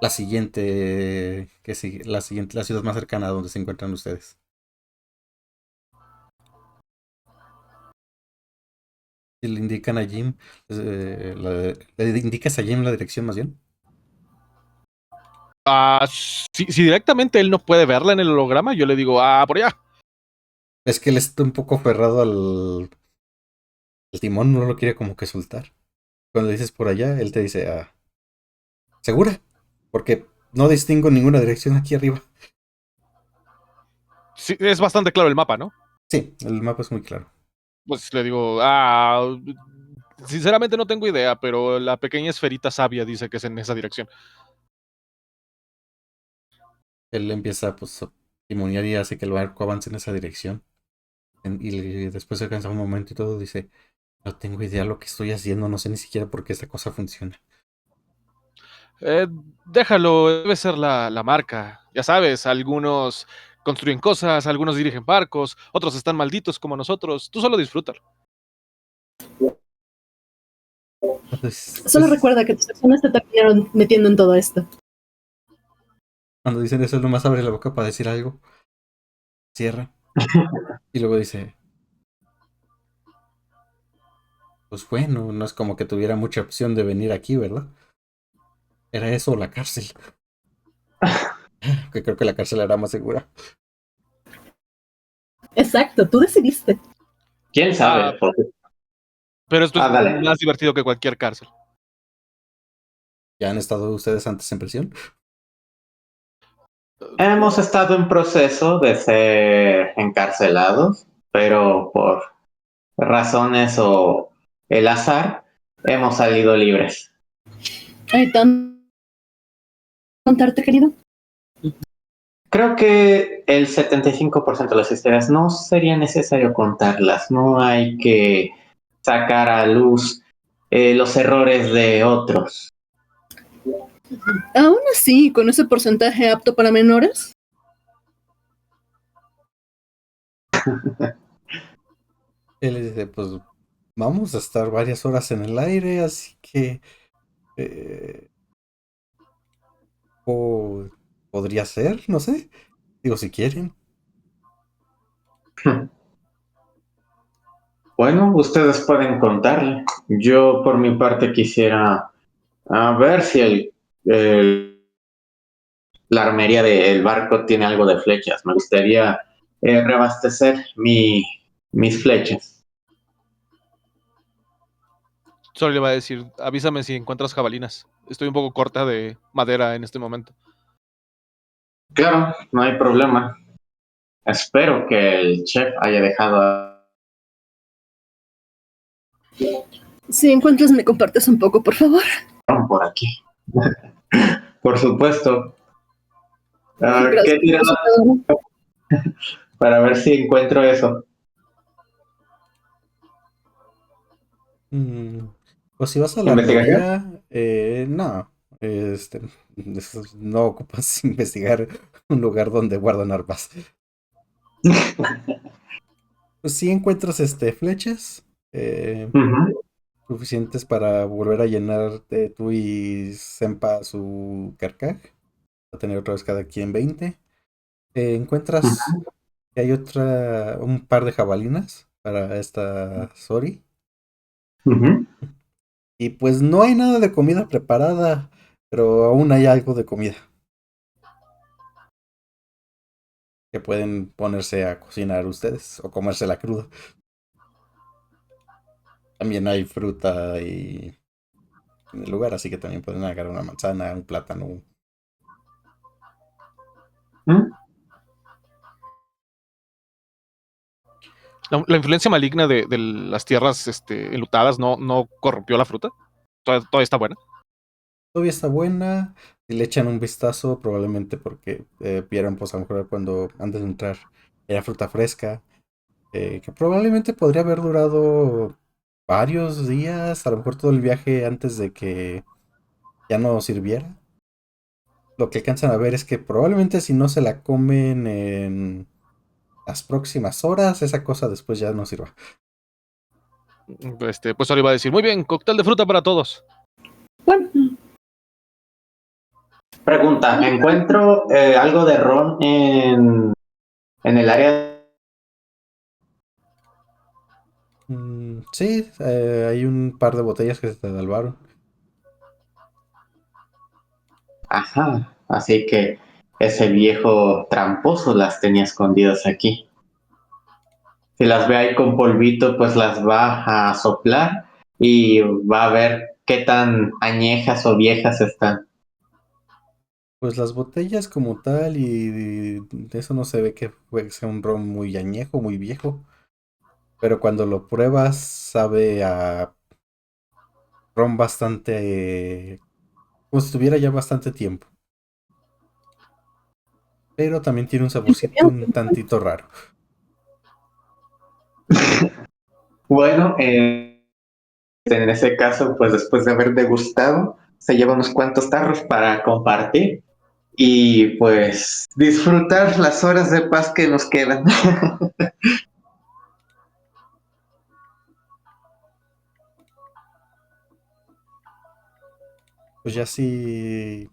la siguiente, la ciudad más cercana a donde se encuentran ustedes. Si le indican a Jim, le indicas a Jim la dirección más bien. Si directamente él no puede verla en el holograma, yo le digo, por allá. Es que él está un poco aferrado al timón, no lo quiere como que soltar. Cuando dices por allá, él te dice, ¿segura? Porque no distingo ninguna dirección aquí arriba. Sí, es bastante claro el mapa, ¿no? Sí, el mapa es muy claro. Pues le digo, sinceramente no tengo idea, pero la pequeña esferita sabia dice que es en esa dirección. Él empieza pues a timonear y hace que el barco avance en esa dirección. Después se alcanza un momento y todo dice, no tengo idea lo que estoy haciendo, no sé ni siquiera por qué esta cosa funciona. Déjalo, debe ser la marca. Ya sabes, algunos construyen cosas, algunos dirigen barcos, otros están malditos como nosotros. Tú solo disfrútalo. Solo recuerda que tus acciones te terminaron metiendo en todo esto. Cuando dicen eso, él nomás abre la boca para decir algo, cierra y luego dice, pues bueno, no es como que tuviera mucha opción de venir aquí, ¿verdad? Era eso o la cárcel, que creo que la cárcel era más segura. Exacto, tú decidiste. ¿Quién Ah, sabe? Porque- pero esto es Dale. más divertido que cualquier cárcel. ¿Ya han estado ustedes antes en prisión? Hemos estado en proceso de ser encarcelados, pero por razones o el azar hemos salido libres. Hay tanto contarte, querido. Creo que el 75% de las historias no sería necesario contarlas, no hay que sacar a luz los errores de otros. Aún así, con ese porcentaje apto para menores. Él le dice, pues vamos a estar varias horas en el aire, así que... eh, O podría ser, no sé. Digo, si quieren. Bueno, ustedes pueden contarle. Yo por mi parte quisiera ver si la armería del barco tiene algo de flechas. Me gustaría reabastecer mis flechas. Solo le va a decir, avísame si encuentras jabalinas. Estoy un poco corta de madera en este momento. Claro, no hay problema. Espero que el chef haya dejado Si encuentras, me compartes un poco, por favor. por aquí. Por supuesto. ¿Qué Gracias, tiras consultadora. para ver si encuentro eso? Mm, Pues si vas a la ¿Investigación? armería, no. Este, no ocupas investigar un lugar donde guardan armas. Pues si encuentras flechas Ujú, suficientes para volver a llenar tú y Sempa su carcaj. Va a tener otra vez cada quien 20. Encuentras ujú, que hay un par de jabalinas para esta Sori. ujú. Y pues no hay nada de comida preparada, pero aún hay algo de comida que pueden ponerse a cocinar ustedes o comérsela cruda. También hay fruta en el lugar, así que también pueden agarrar una manzana, un plátano. ¿Mm? La influencia maligna de las tierras enlutadas no corrompió la fruta. Todavía está buena. Todavía está buena. Si le echan un vistazo, probablemente porque vieron, pues a lo mejor cuando antes de entrar era fruta fresca, que probablemente podría haber durado varios días, a lo mejor todo el viaje antes de que ya no sirviera. Lo que alcanzan a ver es que probablemente si no se la comen en las próximas horas, esa cosa después ya no sirva. Pues ahora iba a decir, muy bien, cóctel de fruta para todos. Bueno, Pregunta, ¿encuentro algo de ron en el área? Sí, hay un par de botellas que se te salvaron. Ajá, así que ese viejo tramposo las tenía escondidas aquí. Si las ve ahí con polvito, pues las va a soplar y va a ver qué tan añejas o viejas están. Pues las botellas como tal y de eso no se ve que sea un ron muy añejo, muy viejo. Pero cuando lo pruebas sabe a ron bastante, como si tuviera ya bastante tiempo. Pero también tiene un saborcito un tantito raro. Bueno, en ese caso, pues después de haber degustado, se lleva unos cuantos tarros para compartir y pues disfrutar las horas de paz que nos quedan. Pues ya sí,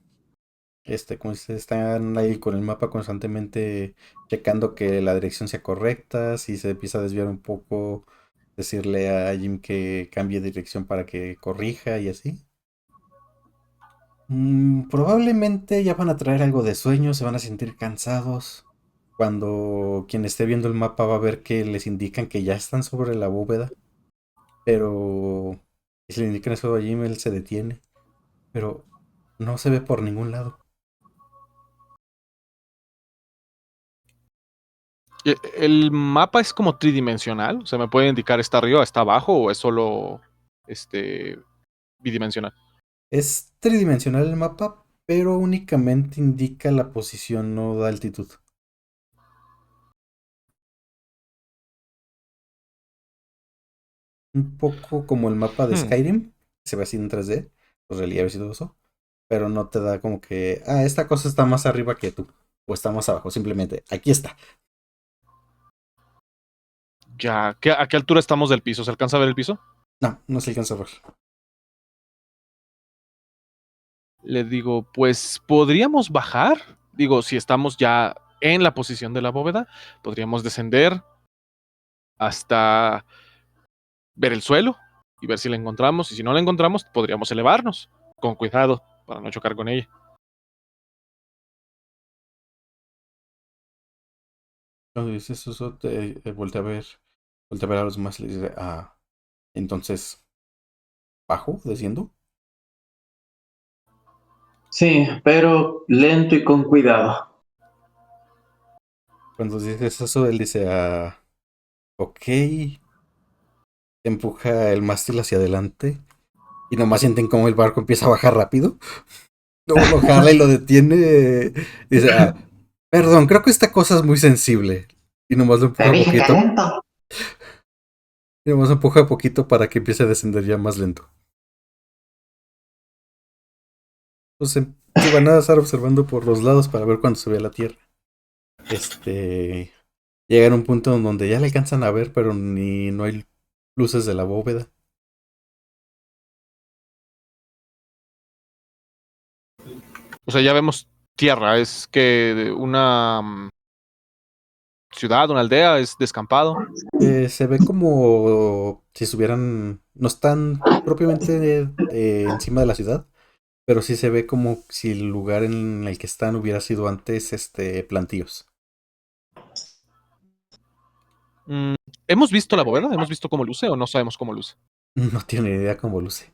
como dice, están ahí con el mapa constantemente checando que la dirección sea correcta, si se empieza a desviar un poco, decirle a Jim que cambie de dirección para que corrija y así. Probablemente ya van a traer algo de sueño, se van a sentir cansados. Cuando quien esté viendo el mapa va a ver que les indican que ya están sobre la bóveda, pero si le indican eso a Jim, él se detiene, pero no se ve por ningún lado. ¿El mapa es como tridimensional? O sea, ¿me puede indicar está arriba, está abajo o es solo este, bidimensional? Es tridimensional el mapa, pero únicamente indica la posición, no da altitud. Un poco como el mapa de Hmm, Skyrim, se ve así en 3D, los relieves y todo eso, pero no te da como que, esta cosa está más arriba que tú, o está más abajo, simplemente, aquí está. ya, ¿a qué altura estamos del piso? ¿Se alcanza a ver el piso? No, no se alcanza a ver. Le digo, pues podríamos bajar. Digo, si estamos ya en la posición de la bóveda, podríamos descender hasta ver el suelo y ver si la encontramos. Y si no la encontramos, podríamos elevarnos con cuidado para no chocar con ella. Cuando dices eso, te voltea a ver a los demás y le dice, entonces, ¿bajo? ¿Desciendo? Sí, pero lento y con cuidado. Cuando dices eso, él dice, ok, empuja el mástil hacia adelante y nomás sienten como el barco empieza a bajar rápido. Luego lo jala y lo detiene. Dice, perdón, creo que esta cosa es muy sensible. Y nomás lo Te empuja dije que poquito. lento. Y nomás lo empuja poquito para que empiece a descender ya más lento. Entonces, se van a estar observando por los lados para ver cuando se ve la Tierra. Llegan a un punto en donde ya le alcanzan a ver, pero ni no hay luces de la bóveda. O sea, ya vemos tierra. Es que una ciudad, una aldea, es descampado. Se ve como si estuvieran, no están propiamente encima de la ciudad, pero sí se ve como si el lugar en el que están hubiera sido antes plantíos. Mm, ¿Hemos visto la bóveda? ¿Hemos visto cómo luce o no sabemos cómo luce? No tiene ni idea cómo luce.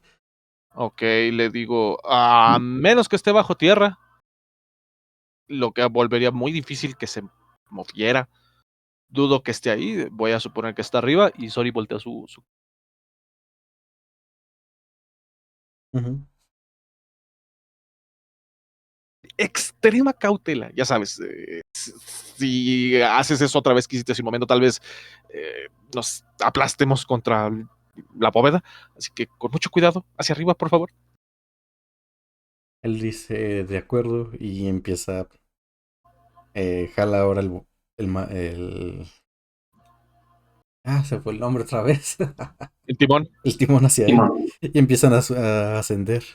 Ok, le digo, a menos que esté bajo tierra, lo que volvería muy difícil que se moviera. Dudo que esté ahí, voy a suponer que está arriba y Sori voltea su... Ujú. Extrema cautela, ya sabes, si haces eso otra vez que hiciste hace un momento, tal vez nos aplastemos contra la bóveda, así que con mucho cuidado, hacia arriba, por favor. Él dice de acuerdo y empieza, jala ahora se fue el nombre otra vez. El timón. El timón hacia él Simón. y empiezan a ascender.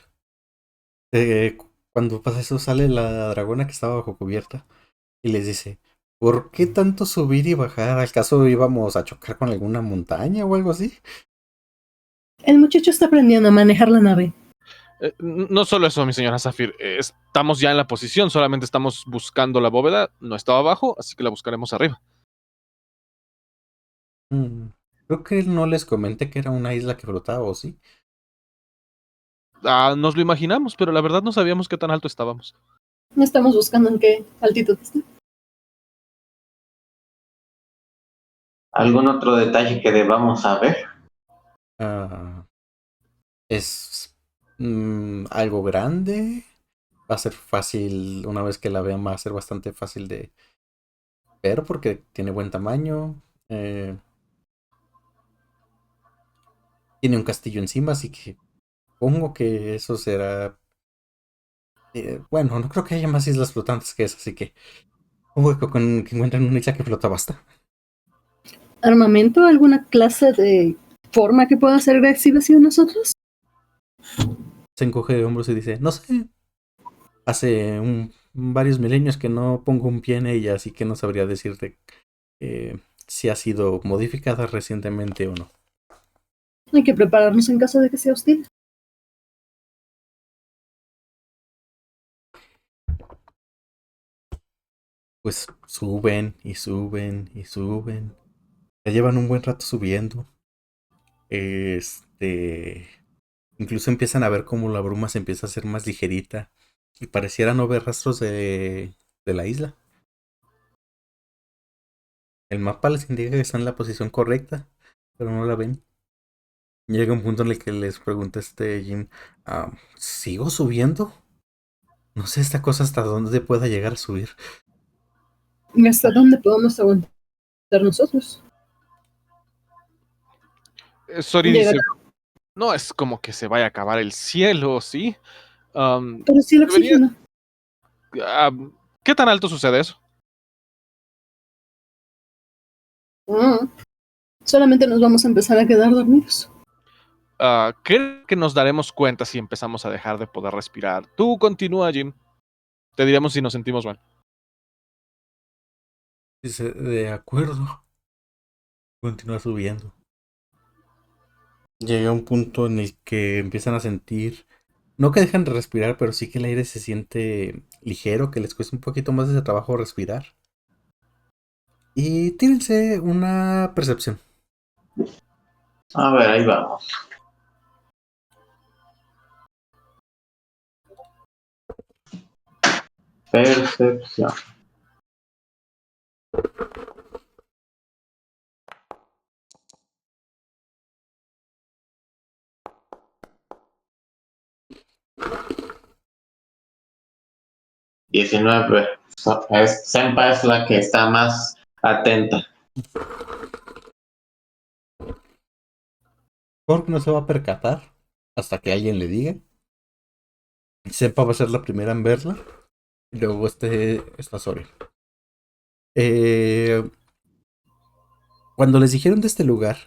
Cuando pasa eso sale la dragona que estaba bajo cubierta y les dice, ¿por qué tanto subir y bajar? ¿Acaso íbamos a chocar con alguna montaña o algo así? El muchacho está aprendiendo a manejar la nave. No solo eso, mi señora Zafir, estamos ya en la posición, solamente estamos buscando la bóveda, no estaba abajo, así que la buscaremos arriba. Mm, Creo que no les comenté que era una isla que flotaba, ¿o sí? Nos lo imaginamos, pero la verdad no sabíamos qué tan alto estábamos. No estamos buscando en qué altitud está. ¿Algún otro detalle que debamos saber? Ah, es algo grande. Va a ser fácil, una vez que la vean, va a ser bastante fácil de ver porque tiene buen tamaño. Tiene un castillo encima, así que supongo que eso será. Bueno, no creo que haya más islas flotantes que esa, así que supongo que encuentren una isla que flota basta. ¿Armamento? ¿Alguna clase de forma que pueda ser agresiva hacia nosotros? Se encoge de hombros y dice, no sé, hace varios milenios que no pongo un pie en ella, así que no sabría decirte si ha sido modificada recientemente o no. Hay que prepararnos en caso de que sea hostil. Pues suben y suben y suben. Ya llevan un buen rato subiendo. Incluso empiezan a ver cómo la bruma se empieza a hacer más ligerita y pareciera no ver rastros de la isla. El mapa les indica que están en la posición correcta, pero no la ven. Llega un punto en el que les pregunta Jim, ¿sigo subiendo? No sé esta cosa hasta dónde pueda llegar a subir. ¿Y hasta dónde podemos aguantar nosotros? Sori Llegar dice, no es como que se vaya a acabar el cielo, ¿sí? Pero sí el Debería... oxígeno. ¿Qué tan alto sucede eso? Solamente nos vamos a empezar a quedar dormidos. Creo que nos daremos cuenta si empezamos a dejar de poder respirar. Tú continúa, Jim. Te diremos si nos sentimos mal. Dice, de acuerdo. Continúa subiendo. Llega un punto en el que empiezan a sentir, no que dejan de respirar, pero sí que el aire se siente ligero, que les cuesta un poquito más de trabajo respirar. Y tírense una percepción. A ver, ahí vamos. Percepción. $19. Senpa es la que está más atenta. Korg no se va a percatar hasta que alguien le diga. Sepa va a ser la primera en verla. Y luego está Sori. Cuando les dijeron de este lugar,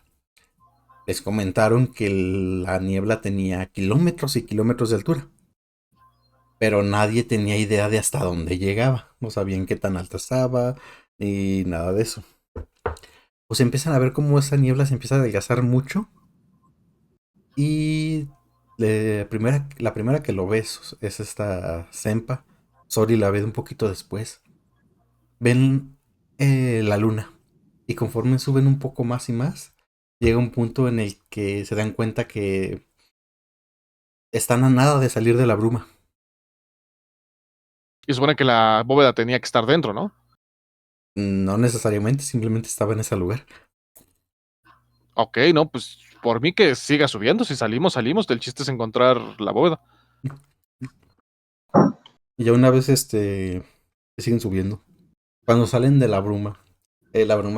les comentaron que la niebla tenía kilómetros y kilómetros de altura. Pero nadie tenía idea de hasta dónde llegaba. No sabían qué tan alta estaba ni nada de eso. Pues empiezan a ver cómo esa niebla se empieza a adelgazar mucho. Y la primera que lo ves es esta Senpa. Sori la ve un poquito después. Ven la luna. Y conforme suben un poco más y más, llega un punto en el que se dan cuenta que están a nada de salir de la bruma. Y supone que la bóveda tenía que estar dentro, ¿no? No necesariamente, simplemente estaba en ese lugar. Ok, no, pues por mí que siga subiendo. Si salimos, salimos. El chiste es encontrar la bóveda. Y ya una vez siguen subiendo. Cuando salen de la bruma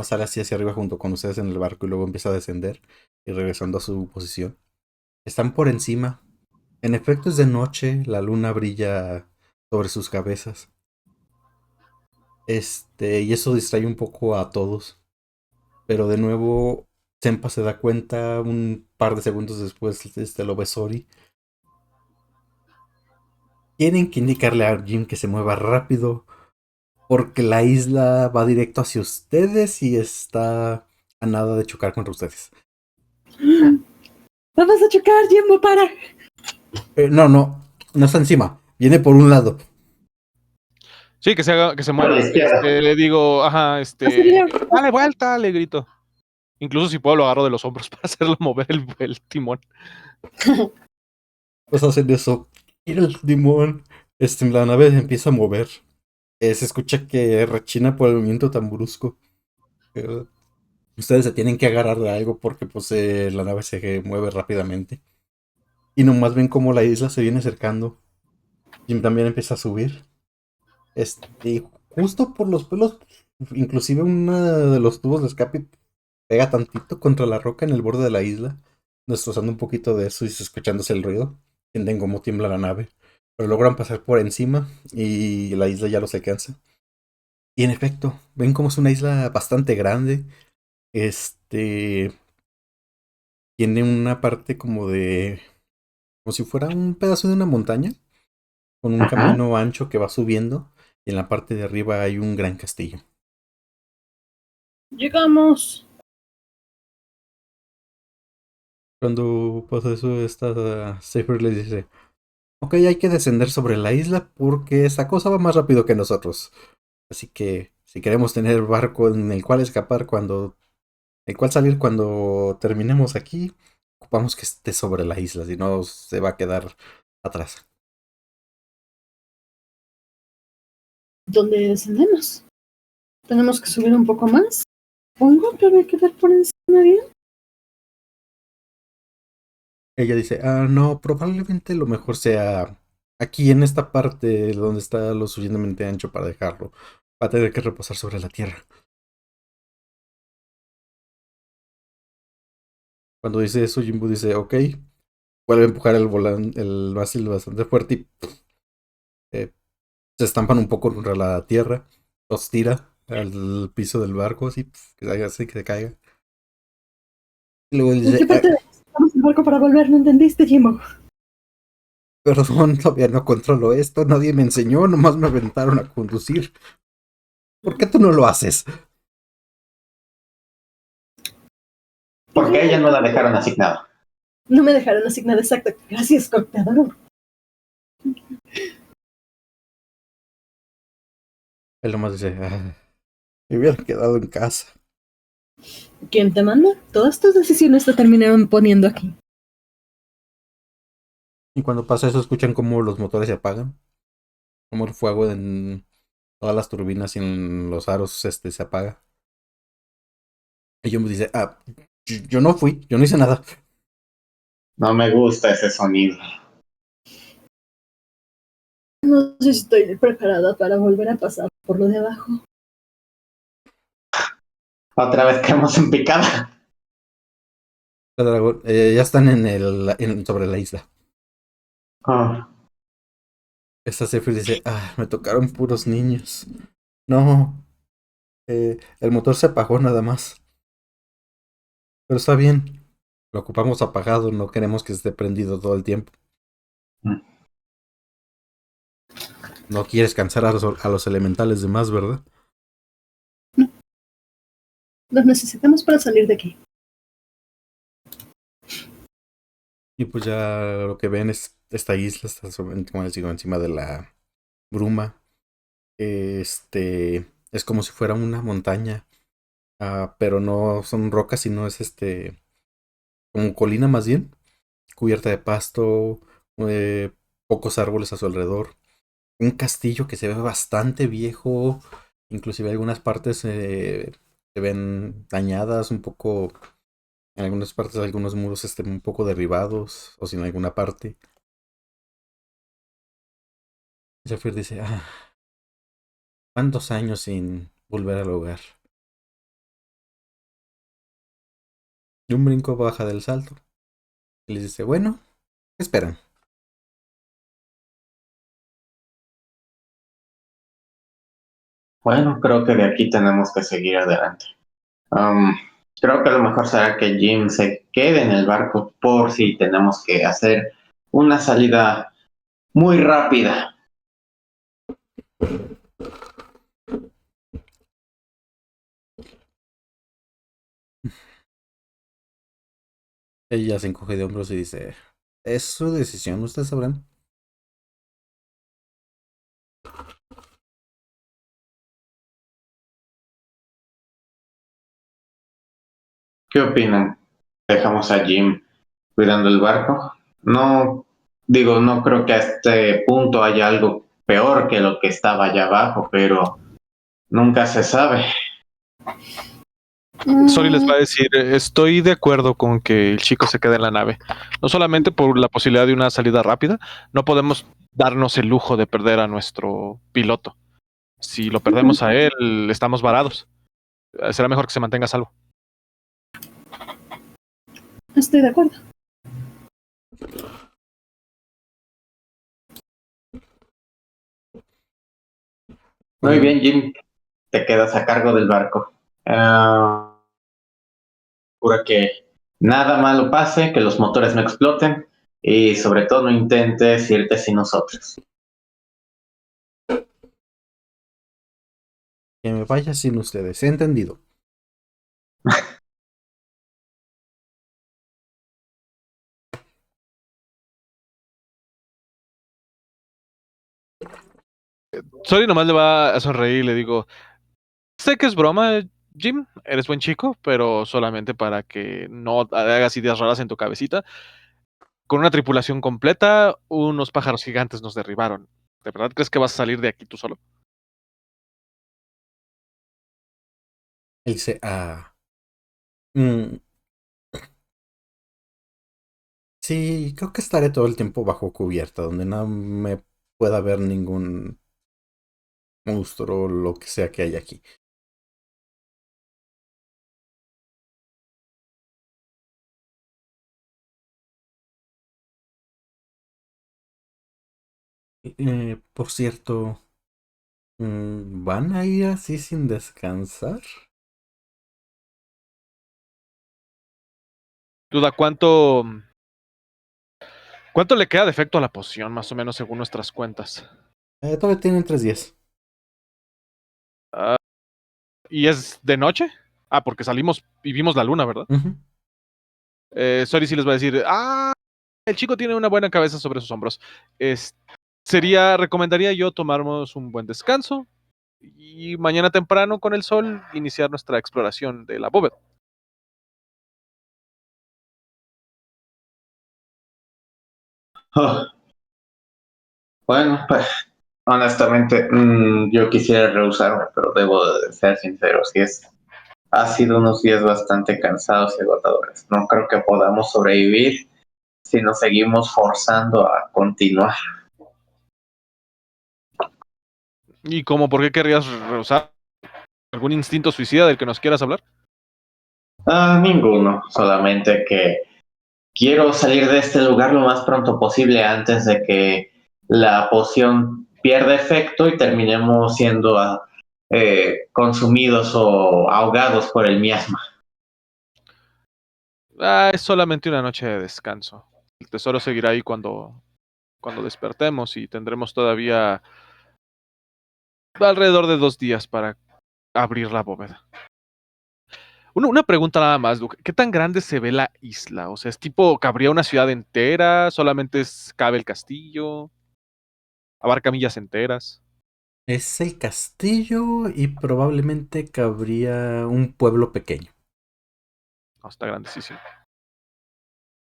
sale así hacia arriba junto con ustedes en el barco y luego empieza a descender y regresando a su posición. Están por encima. En efecto es de noche, la luna brilla sobre sus cabezas. Y eso distrae un poco a todos. Pero de nuevo, Senpa se da cuenta un par de segundos después, lo ve Sori. Tienen que indicarle a Jim que se mueva rápido, porque la isla va directo hacia ustedes y está a nada de chocar contra ustedes. Vamos a chocar, Jimbo, para. No está encima. Viene por un lado. Sí, que se A mueva. la izquierda. Le digo, ajá, Sería. dale vuelta, le grito. Incluso si puedo lo agarro de los hombros para hacerlo mover el timón. Pues hacen eso. Y el timón. La nave empieza a mover. Se escucha que rechina por el movimiento tan brusco. Ustedes se tienen que agarrar de algo porque pues la nave se mueve rápidamente. Y nomás ven cómo la isla se viene acercando. Jim también empieza a subir. Y justo por los pelos, inclusive uno de los tubos de escape pega tantito contra la roca en el borde de la isla, destrozando un poquito de eso y escuchándose el ruido. Sienten cómo tiembla la nave. Pero logran pasar por encima y la isla ya los alcanza. Y en efecto, ven como es una isla bastante grande. Tiene una parte como si fuera un pedazo de una montaña, con un camino ancho que va subiendo, y en la parte de arriba hay un gran castillo. Llegamos. Cuando pasa eso, esta Safer le dice, ok, hay que descender sobre la isla porque esa cosa va más rápido que nosotros. Así que si queremos tener barco en el cual escapar el cual salir cuando terminemos aquí, ocupamos que esté sobre la isla, si no se va a quedar atrás. ¿Dónde descendemos? Tenemos que subir un poco más. Pongo para quedar por encima bien. Ella dice, no, probablemente lo mejor sea aquí en esta parte donde está lo suficientemente ancho para dejarlo. Va a tener que reposar sobre la tierra. Cuando dice eso, Jimbo dice, ok, vuelve a empujar el mástil bastante fuerte y se estampan un poco contra la tierra, los tira al piso del barco, así, que se caiga. Y luego ¿En dice, qué parte de estamos el barco para volver, ¿no entendiste, Jimbo? Perdón, todavía no controlo esto, nadie me enseñó, nomás me aventaron a conducir. ¿Por qué tú no lo haces? ¿Por qué ella no la dejaron asignada? No me dejaron asignada exacta. Gracias, Scott, te adoro. Él nomás dice, me hubiera quedado en casa. ¿Quién te manda? Todas tus decisiones te terminaron poniendo aquí. Y cuando pasa eso, escuchan cómo los motores se apagan. Como el fuego en todas las turbinas y en los aros se apaga. Y yo me dice, yo no fui, yo no hice nada. No me gusta ese sonido. No sé si estoy preparada para volver a pasar por lo de abajo. Otra vez caemos en picada. Ya están sobre la isla. Oh, Esta Zephyr dice, me tocaron puros niños. No, el motor se apagó nada más. Pero está bien. Lo ocupamos apagado, no queremos que esté prendido todo el tiempo. Mm. No quieres cansar a los elementales de más, ¿verdad? Los necesitamos para salir de aquí. Y pues ya lo que ven es esta isla, está como les digo, encima de la bruma. Es como si fuera una montaña. Pero no son rocas, sino es como colina más bien, cubierta de pasto, pocos árboles a su alrededor. Un castillo que se ve bastante viejo, inclusive algunas partes se ven dañadas, un poco, en algunas partes algunos muros estén un poco derribados, o sin alguna parte. Zephyr dice, ¿cuántos años sin volver al hogar? De un brinco baja del salto. Y les dice, bueno, ¿qué esperan? Bueno, creo que de aquí tenemos que seguir adelante. Um, Creo que lo mejor será que Jim se quede en el barco por si tenemos que hacer una salida muy rápida. Ella se encoge de hombros y dice, es su decisión, ustedes sabrán. ¿Qué opinan? ¿Dejamos a Jim cuidando el barco? No, digo, no creo que a este punto haya algo peor que lo que estaba allá abajo, pero nunca se sabe. Sori les va a decir, estoy de acuerdo con que el chico se quede en la nave. No solamente por la posibilidad de una salida rápida, no podemos darnos el lujo de perder a nuestro piloto. Si lo perdemos a él, estamos varados. Será mejor que se mantenga a salvo. Estoy de acuerdo. Muy bien, Jim, te quedas a cargo del barco. Procura que nada malo pase, que los motores no exploten y sobre todo no intentes irte sin nosotros. Que me vaya sin ustedes, he entendido. Sori nomás le va a sonreír y le digo, sé que es broma, Jim, eres buen chico, pero solamente para que no hagas ideas raras en tu cabecita. Con una tripulación completa, unos pájaros gigantes nos derribaron. ¿De verdad crees que vas a salir de aquí tú solo? Él dice, mm, sí, creo que estaré todo el tiempo bajo cubierta, donde no me pueda ver ningún monstruo o lo que sea que hay aquí. Por cierto, ¿van a ir así sin descansar? Duda, ¿cuánto ¿Cuánto le queda de efecto a la poción, más o menos, según nuestras cuentas? Todavía tienen 3 días. ¿Y es de noche? Ah, porque salimos y vimos la luna, ¿verdad? Ujú. Sori sí les va a decir, el chico tiene una buena cabeza sobre sus hombros. Recomendaría yo tomarnos un buen descanso y mañana temprano con el sol iniciar nuestra exploración de la bóveda. Oh, bueno, pues honestamente yo quisiera rehusarme, pero debo de ser sincero, ha sido unos días bastante cansados y agotadores. No creo que podamos sobrevivir si nos seguimos forzando a continuar. ¿Y cómo por qué querrías rehusar? ¿Algún instinto suicida del que nos quieras hablar? Ninguno, solamente que quiero salir de este lugar lo más pronto posible antes de que la poción pierda efecto y terminemos siendo consumidos o ahogados por el miasma. Es solamente una noche de descanso. El tesoro seguirá ahí cuando despertemos y tendremos todavía alrededor de 2 días para abrir la bóveda. Una pregunta nada más, Luke. ¿Qué tan grande se ve la isla? O sea, ¿es tipo, cabría una ciudad entera? ¿Solamente cabe el castillo? ¿Abarca millas enteras? Es el castillo y probablemente cabría un pueblo pequeño. No, está grandísimo.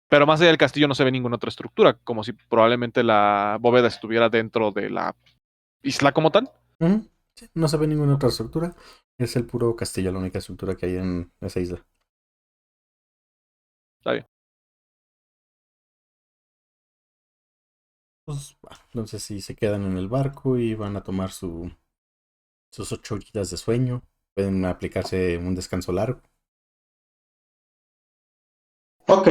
Pero más allá del castillo no se ve ninguna otra estructura, como si probablemente la bóveda estuviera dentro de la isla como tal. Ujú. Sí, no se ve ninguna otra estructura. Es el puro castillo, la única estructura que hay en esa isla. Está bien. Pues, entonces si se quedan en el barco y van a tomar sus 8 horitas de sueño, pueden aplicarse un descanso largo. Ok,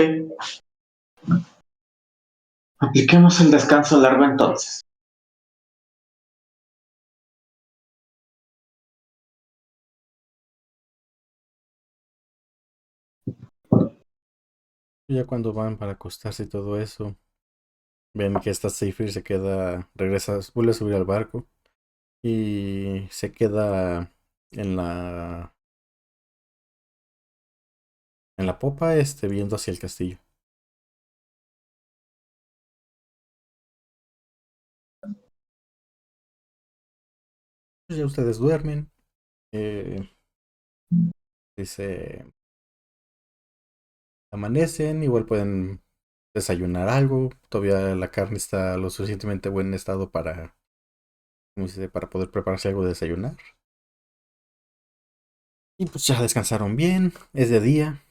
apliquemos el descanso largo entonces. Y ya cuando van para acostarse y todo eso, ven que esta Seyfried se queda, regresa, vuelve a subir al barco y se queda en la popa, viendo hacia el castillo. Pues ya ustedes duermen. eh, dice, amanecen, igual pueden desayunar algo. Todavía la carne está lo suficientemente buen estado para, ¿cómo se dice? Para poder prepararse algo de desayunar. Y pues ya descansaron bien, es de día.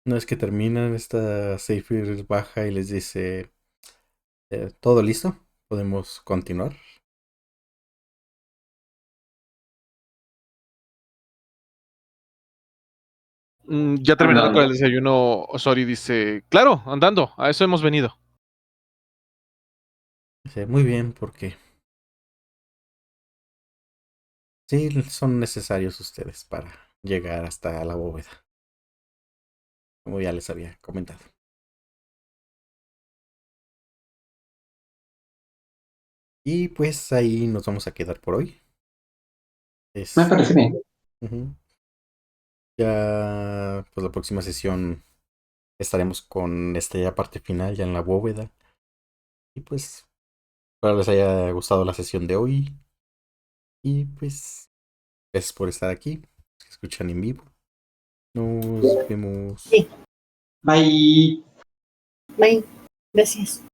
No es que terminan, esta Seyfried baja y les dice, ¿todo listo? ¿Podemos continuar? Ya terminando con el Andando. desayuno, Osori dice, claro, andando, a eso hemos venido. Dice, muy bien, porque sí son necesarios ustedes para llegar hasta la bóveda, como ya les había comentado. Y pues ahí nos vamos a quedar por hoy. Me parece bien. Ujú. Ya, pues la próxima sesión estaremos con esta parte final ya en la bóveda. Y pues, espero les haya gustado la sesión de hoy. Y pues, gracias por estar aquí. Se escuchan en vivo. Nos vemos. Sí. Bye. Bye. Gracias.